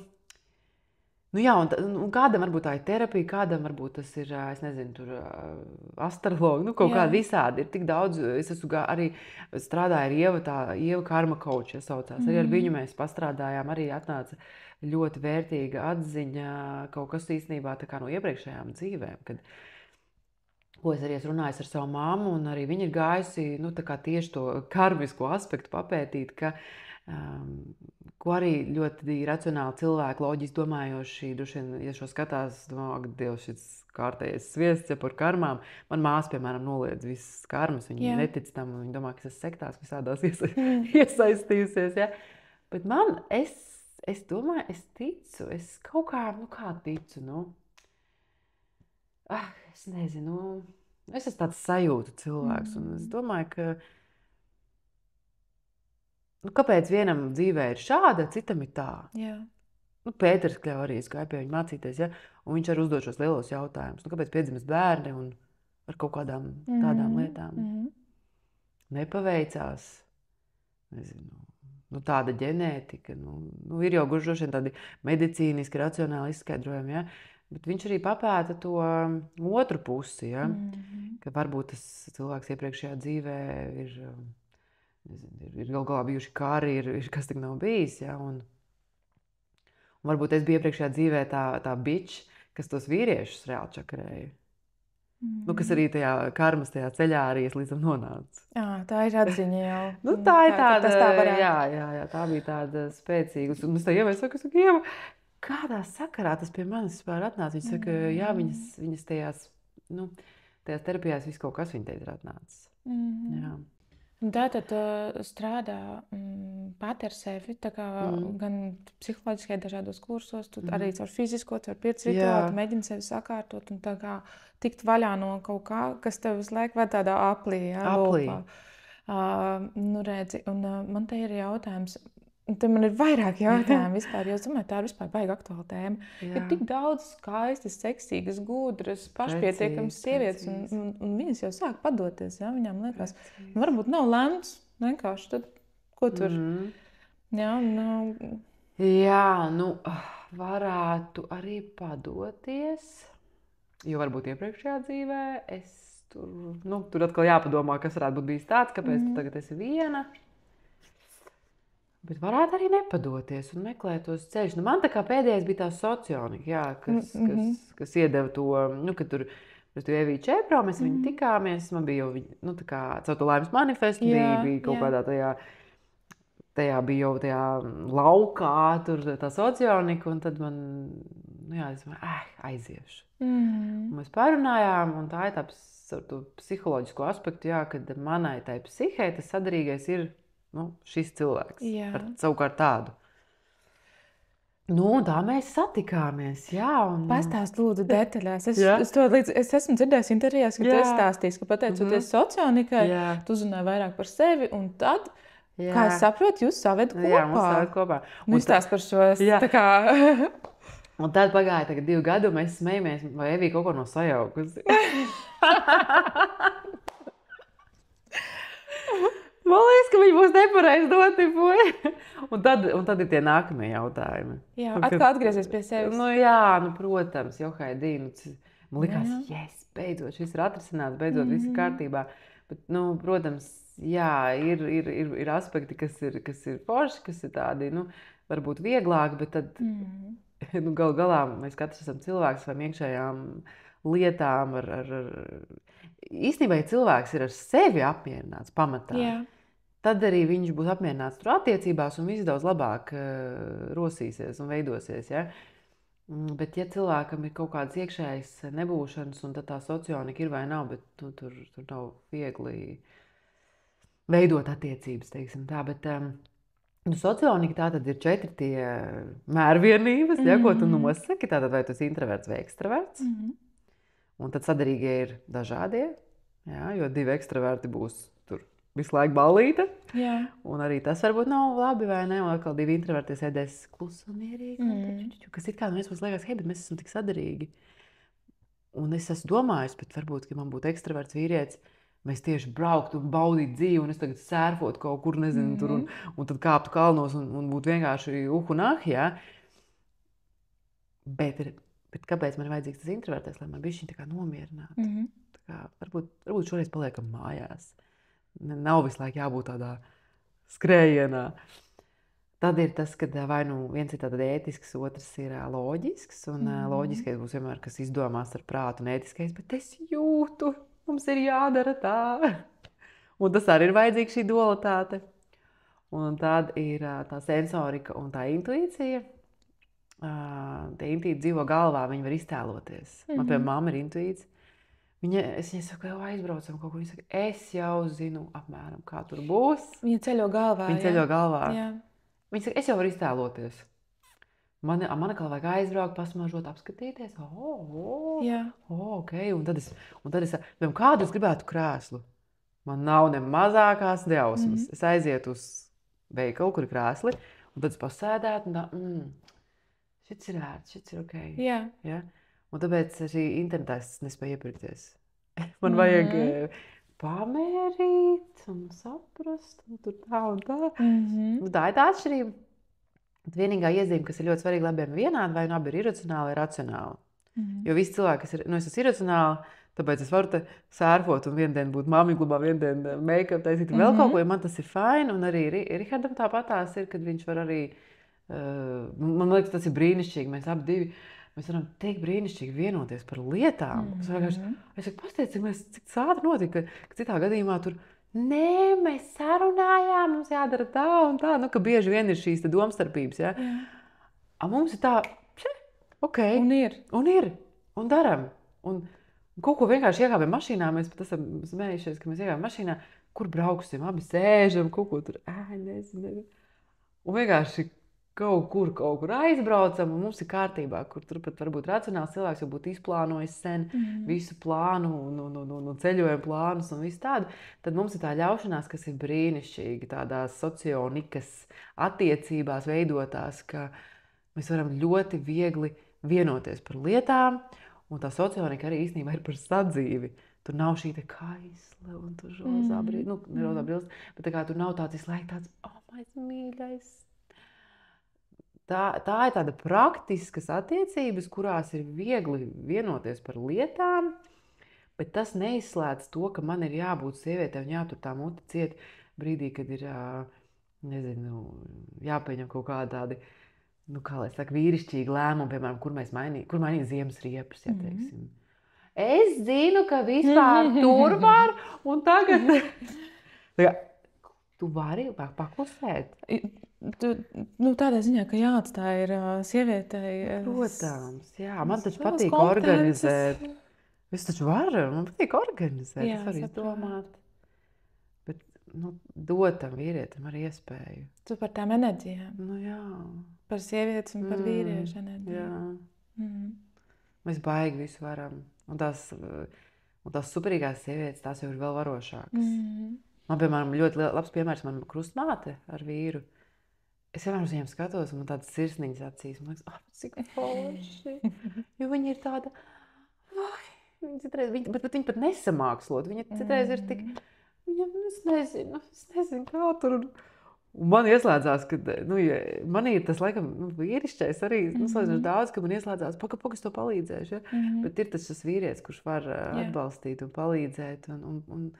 [SPEAKER 2] un kādam varbūt tā ir terapija, kādam varbūt tas ir, es nezinu, tur astrologi, kaut kādi visādi, ir tik daudz, es esmu arī strādāju ar Ieva Karma coach, saucās, arī ar viņu mēs pastrādājām, arī atnāca ļoti vērtīga atziņa, kaut kas īstenībā tā kā no iepriekšējām dzīvēm, kad ko es arī esmu runājis ar savu mammu, un arī viņa ir gājusi tieši to karmisko aspektu papētīt, ko arī ļoti racionāli cilvēki, loģiski domājoši, droši vien, ja šo skatās, ak, Dievs, šis kārtējais sviests par karmām. Man māsa, piemēram, noliedz visas karmas, viņa netic tam, viņa domā, ka es esmu sektās visādās iesaistījusies, ja. Bet es domāju, es ticu, es kaut kā ticu, es nezinu, es esmu tāds sajūtu cilvēks, un es domāju, ka kāpēc vienam dzīvē ir šāda, citam ir tā.
[SPEAKER 1] Jā.
[SPEAKER 2] Pēters Kļava arī, es gāju pie viņa mācīties, ja, un viņš arī uzdod šos lielos jautājumus. Kāpēc piedzimst bērni un ar kaut kādām tādām lietām? Nepaveicās, nezinu, tāda ģenētika, ir jau gluži vien tādi medicīniski, racionāli izskaidrojumi, ja. Bet viņš arī papēta to otru pusi, ja? Ka varbūt tas cilvēks iepriekšējā dzīvē ir galu galā bijuši kari, ir kas tik nav bijis, ja? Un varbūt es biju iepriekšējā dzīvē tā bičs, kas tos vīriešus reāli čakarēja. Kas arī tajā karmas tajā ceļā arī es līdz tam nonācu.
[SPEAKER 1] Jā, tā ir atziņa jau.
[SPEAKER 2] Tā ir tāda, jā, tā bija tāda spēcīga. Un es tā Ievai saku, Ieva, kādā sakarā tas pie manis vispār atnāca? Viņa saka, jā, viņas tajās terapijās viss kaut kas viņa teica ir atnācis. Jā.
[SPEAKER 1] Un tātad strādā pati ar sevi, tā kā gan psiholoģiski dažādos kursos, tu arī caur fizisko, caur pirts rituālu, tu mēģini sevi sakārtot un tā kā tikt vaļā no kaut kā, kas tev visu laiku vēl tādā aplī, lopā. Redzi, un man te ir jautājums. Tad man ir vairāk jautājumu vispār, jo es domāju, tā ir vispār baigi aktuāla tēma. Ir tik daudz skaistas, seksīgas, gudras, pašpietiekamas sievietes, un viņas jau sāk padoties, ja? Viņām liekas, varbūt nav lemts, vienkārši tad, ko tur?
[SPEAKER 2] Jā, varētu arī padoties, jo varbūt iepriekšējā dzīvē es tur atkal jāpadomā, kas varētu būt bijis tāds, kāpēc tu tagad esi viena. Bet varētu arī nepadoties un meklēt tos ceļus. Man tā kā pēdējais bija tā socionika, kas iedeva to, kad tur Evija Čepro, mēs viņu tikāmies, man bija jau, tā kā caur to laimes manifestu, bija kaut kādā tajā tajā bija jau tajā laukā, tur tā socionika, un tad man, es domāju, aiziešu. Un mēs parunājām, un tā ir tā ar to psiholoģisko aspektu, kad manai tai psihē tas sadarīgais ir, šis cilvēks. Ar savukārt tādu. Tā mēs satikāmies,
[SPEAKER 1] Pastāst lūdzu detaļās. Es esmu dzirdējis intervijās, ka tu esi stāstījis, ka pateicoties socionikai, tu uzzināji vairāk par sevi, un tad, kā es saprotu, jūs savedat kopā.
[SPEAKER 2] Jā, mums savedat kopā.
[SPEAKER 1] Izstāst par šo, tā kā...
[SPEAKER 2] Un tad pagāja 2 gadi, un mēs smejamies, vai Evija kaut ko no sajaukusi. Man liekas, ka viņi būs nepareizi notipoja. Un tad ir tie nākamie jautājumi.
[SPEAKER 1] Jā, atkal atgriezies pie sevis.
[SPEAKER 2] Protams, Johaidī, man likās, beidzot, šis ir atrisināts, beidzot, viss ir kārtībā. Bet, protams, ir aspekti, kas ir forši, kas ir tādi, varbūt vieglāki, bet tad... Galu galā mēs katrs esam cilvēks ar iekšējām lietām. Īstenībā, ja cilvēks ir ar sevi apmierināts pamatā, tad arī viņš būs apmierināts tur attiecībās un viss daudz labāk rosīsies un veidosies. Ja? Bet ja cilvēkam ir kaut kādas iekšējas nebūšanas, un tad tā socionika ir vai nav, bet tur nav viegli veidot attiecības, teiksim tā. Bet, socionika tā tad ir 4 tie mērvienības, ko tu nosaki. Tātad vai tu esi introverts vai ekstraverts. Un tad sadarīgie ir dažādie, jo 2 ekstraverti būs tur visu laiku ballīte. Un arī tas varbūt nav labi vai ne. Un atkal 2 introverti sēdēs klusi un mierīgi. Kas it kā no mums liekas, hei, bet mēs esam tik sadarīgi. Un es esmu domājis, bet varbūt, ka man būtu ekstraverts vīrietis, mēs tieši brauktu un baudītu dzīvi, un es tagad sērfotu kaut kur, nezinu, tur, un tad kāptu kalnos un būtu vienkārši un ja? Bet kāpēc man ir vajadzīgs tas introvertais, lai man bišķiņ tā kā nomierinātu? Tā kā, varbūt šoreiz paliekam mājās. Nav visu laiku jābūt tādā skrējienā. Tad ir tas, ka vai viens ir tātad ētisks, otrs ir loģisks, un loģiskais būs vienmēr, kas izdomās ar prātu, un ētiskais, bet es jūtu. Mums ir jādara tā. Un tas arī ir vajadzīga šī dualitāte. Un tad ir tā sensorika un tā intuīcija. Tie intuīti dzīvo galvā, viņi var iztēloties. Man, piemēram, mamma ir intuīts. Es viņai saku, jau aizbraucam kaut ko. Viņa saka, es jau zinu apmēram, kā tur būs.
[SPEAKER 1] Viņa ceļo galvā.
[SPEAKER 2] Viņa saka, es jau varu iztēloties. Man atkal vajag aizbraukt, pasmažot, apskatīties. Okay. Un tad es kādu es gribētu krēslu. Man nav ne mazākās jausmas. Es aizietu uz veikalu, kur ir krēsli, un tad es pasēdētu un tā, šits ir vērts, šits ir ok. Ja? Un tāpēc arī internetā es nespēju iepirkties. Man vajag pamērīt un saprast, un tur tā un tā. Tā ir tā atšķirība. Vienīgā iezīme, kas ir ļoti svarīga, labiem vienādi, vai abi ir iracionāli vai racionāli. Jo visi cilvēki, kas ir, es esmu iracionāli, tāpēc es varu te sērfot un vienu dienu būt māmiņu klubā, vienu dienu make-up taisīt vēl kaut ko, jo man tas ir fine. Un arī Rihardam tāpatās ir, kad viņš var arī, man liekas, tas ir brīnišķīgi. Mēs abi varam tik brīnišķīgi vienoties par lietām. Es saku, pastāstiet, cik ātri notika, ka citā gadījumā tur nē, mēs sarunājām, mums jādara tā un tā. Ka bieži vien ir šīs domstarpības. Ja? Mums ir tā, ok. Un ir. Un daram. Un kaut ko vienkārši iekāpjam mašīnā. Mēs pat esam smējušies, ka mēs iekāpjam mašīnā. Kur brauksim? Abi sēžam, kaut ko tur. Nezinu. Un vienkārši kaut kur aizbraucam, un mums ir kārtībā, kur turpat varbūt racionāls cilvēks jau būtu izplānojis sen visu plānu un ceļojumu plānus un visu tādu. Tad mums ir tā ļaušanās, kas ir brīnišķīgi, tādās socionikas attiecībās veidotās, ka mēs varam ļoti viegli vienoties par lietām, un tā socionika arī īstenībā ir par sadzīvi. Tur nav šī te kaisle un tur rozā brīlis, ne rozā brīlis, bet tā kā tur nav tāds visu laiku tāds, mais mīļais. Tā ir tāda praktiskas attiecības, kurās ir viegli vienoties par lietām, bet tas neizslēdz to, ka man ir jābūt sievietē un jātur tā muti ciet brīdī, kad ir, nezinu, jāpieņem kaut kādi tādi, kā lai saka, vīrišķīgi lēmumi, piemēram, kur mainīt ziemas riepas, ja teiksim. Es zinu, ka vispār tur var, un tagad... Tu vari paklusēt?
[SPEAKER 1] Tādā ziņā, ka jāatstāj ir sievietei.
[SPEAKER 2] Protams, jā. Man taču patīk organizēt. Es taču varu, man patīk organizēt. Es varu izdomāt. Bet, dotam vīrietim ar iespēju.
[SPEAKER 1] Tu par tām enerģijām.
[SPEAKER 2] Jā.
[SPEAKER 1] Par sievietes un par vīriešu enerģiju.
[SPEAKER 2] Jā. Mēs baigi visu varam. Un tās superīgās sievietes, tās jau ir vēl varošākas. Man, piemēram, ļoti labs piemērs, man krustmāte ar vīru. Es vienmēr uz viņiem skatos, un man tādas sirsniņas acīs. Man liekas, cik forši. Jo viņi ir tāda, bet viņi pat nesamākslot. Viņa citreiz ir tik, es nezinu, kā tur. Un man ieslēdzās, ka, man ir tas, laikam, vīrišķais arī, salīdzinoši daudz, ka man ieslēdzās, es to palīdzēšu, ja? Bet ir tas vīrietis, kurš var atbalstīt un palīdzēt, un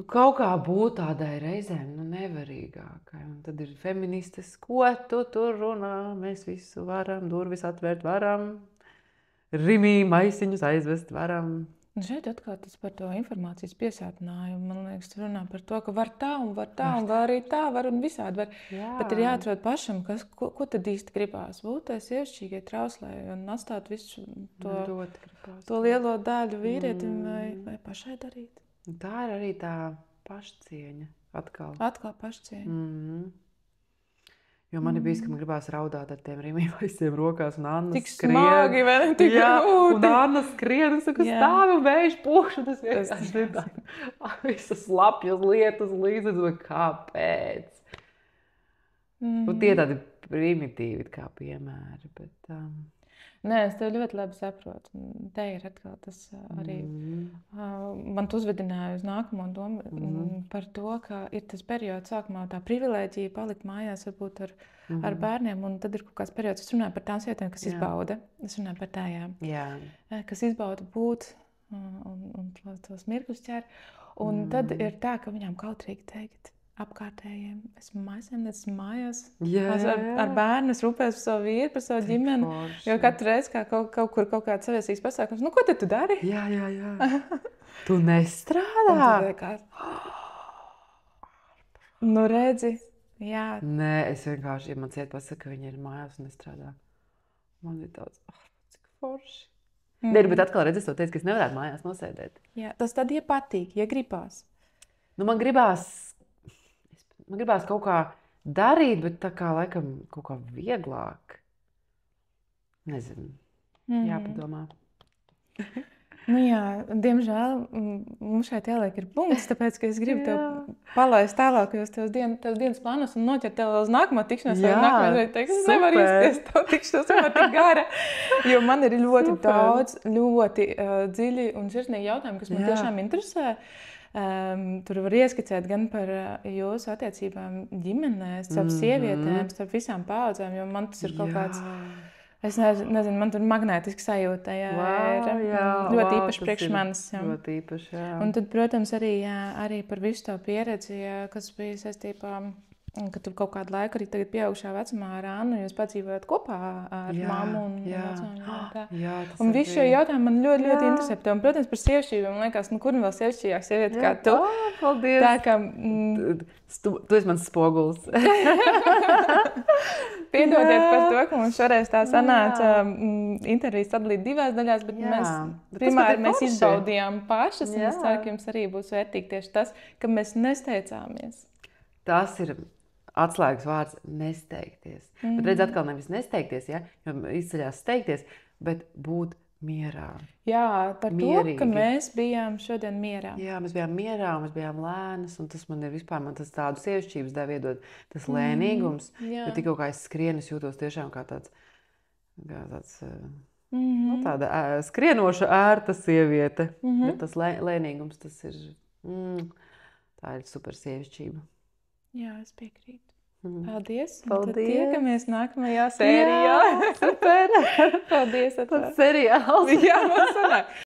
[SPEAKER 2] kaut kā būt tādai reizēm, nevarīgākai. Un tad ir feministes, ko tu tur runā, mēs visu varam, durvis atvērt varam, rimī maisiņus aizvest varam.
[SPEAKER 1] Un šeit atkal tas par to informācijas piesātinājumu. Man liekas, runā par to, ka var tā, un var arī tā, var un visādi var. Bet ir jāatrod pašam, ko tad īsti gribās. Būt tai sievišķīgai trauslē un atstāt visu to lielo daļu vīrietim vai pašai darīt.
[SPEAKER 2] Tā ir arī tā pašcieņa. Atkal
[SPEAKER 1] pašcieņa.
[SPEAKER 2] Jo man ir bijis, ka man gribās raudāt ar tiem rimīvaisiem rokās, un Anna
[SPEAKER 1] tik skrien. Smagi, vai ne? Tik grūti.
[SPEAKER 2] Un Anna skrien, un saka, stāvi un vēž pušu. Tas vienkārši ir tā. Visas lapjas lietas līdzi, un kāpēc? Un tie tādi primitīvi kā piemēri, bet...
[SPEAKER 1] Nē, es tev ļoti labi saprotu. Te ir atkal tas arī. Man uzvedināja uz nākamo domu par to, ka ir tas periods sākumā tā privilēģija palikt mājās varbūt ar bērniem. Un tad ir kaut kāds periods, es runāju par tām sievietēm, kas izbauda. Es runāju par tājām, kas izbauda būt un tos mirkļus ķer. Un tad ir tā, ka viņām kautrīgi teikt apkārtējiem. Esmu mājās, ar bērnu, es rūpējos par savu vīru, par savu ģimeni. Jo katru reizi, kā kaut kur kaut kāds saviesīgs pasākums, ko tad tu dari?
[SPEAKER 2] Jā. Tu nestrādā?
[SPEAKER 1] Redzi, jā.
[SPEAKER 2] Nē, es vienkārši, ja man ciet pasaka, ka viņi ir mājās un nestrādā. Man ir tāds, cik forši. Nē, bet atkal redz, es to teicu, ka es nevarētu mājās nosēdēt.
[SPEAKER 1] Jā, tas tad, ja patīk, ja gribās.
[SPEAKER 2] Man gribās kaut kā darīt, bet tā kā laikam kaut kā vieglāk. Nezinu. Jāpadomā.
[SPEAKER 1] Jā, diemžēl mums šeit jāliek ir punkts, tāpēc, ka es gribu tev palaist tālākajos tevs dienas plānos un noķert tev uz nākamo tikšanos. Nākamajai teiks, es nevaru izties tev tikšanos, man tik gara. Jo man ir ļoti daudz, ļoti dziļi un sirsnīgi jautājumi, kas man tiešām interesē. Tur var ieskicēt gan par jūsu attiecībām ģimenēs, starp sievietēm, starp visām paaudzēm, jo man tas ir kaut kāds, es nezinu, man tur magnētiski sajūta, ļoti īpaši priekš manis.
[SPEAKER 2] Ļoti īpaši, jā.
[SPEAKER 1] Un tad, protams, arī par visu tā pieredzi, kas bija saistībā, ka tur kaut kādu laiku arī tagad pieaugušā vecumā ar Annu, jūs padzīvojat kopā ar mammu un vecumā. Un visi šie jautājumi man ļoti, ļoti interesē. Un, protams, par sievišķību, man liekas, kur vēl sievišķīgāk sieviete kā tu.
[SPEAKER 2] Paldies.
[SPEAKER 1] Tā kā...
[SPEAKER 2] Tu esi mans spoguls.
[SPEAKER 1] Piedodiet par to, ka mums šoreiz tā sanāca intervijas sadalīt divās daļās, bet mēs izbaudījām pašas. Un es ceru, ka jums arī būs vērtīgi tieši tas, ka mēs nesteicāmies.
[SPEAKER 2] Tas ir atslēgas vārds nesteigties. Bet redz, atkal nevis nesteigties, jo izceļās steigties, bet būt mierā.
[SPEAKER 1] Jā, par mierīgi. To, ka mēs bijām šodien mierā.
[SPEAKER 2] Jā, mēs bijām mierā, mēs bijām lēnas, un tas man ir vispār, man tas tādu sievišķības deva iedot, tas lēnīgums, bet tik kaut kā es skrienu, es jūtos tiešām kā tāds tāda skrienoša ērta sieviete, bet tas lēnīgums, tas ir, tā ir super sievišķība.
[SPEAKER 1] Jā, es piekrītu. Paldies. Tad tiekamies nākamajā sērijā.
[SPEAKER 2] Jā, super.
[SPEAKER 1] Paldies.
[SPEAKER 2] Tas seriāls.
[SPEAKER 1] Jā, man sanāk.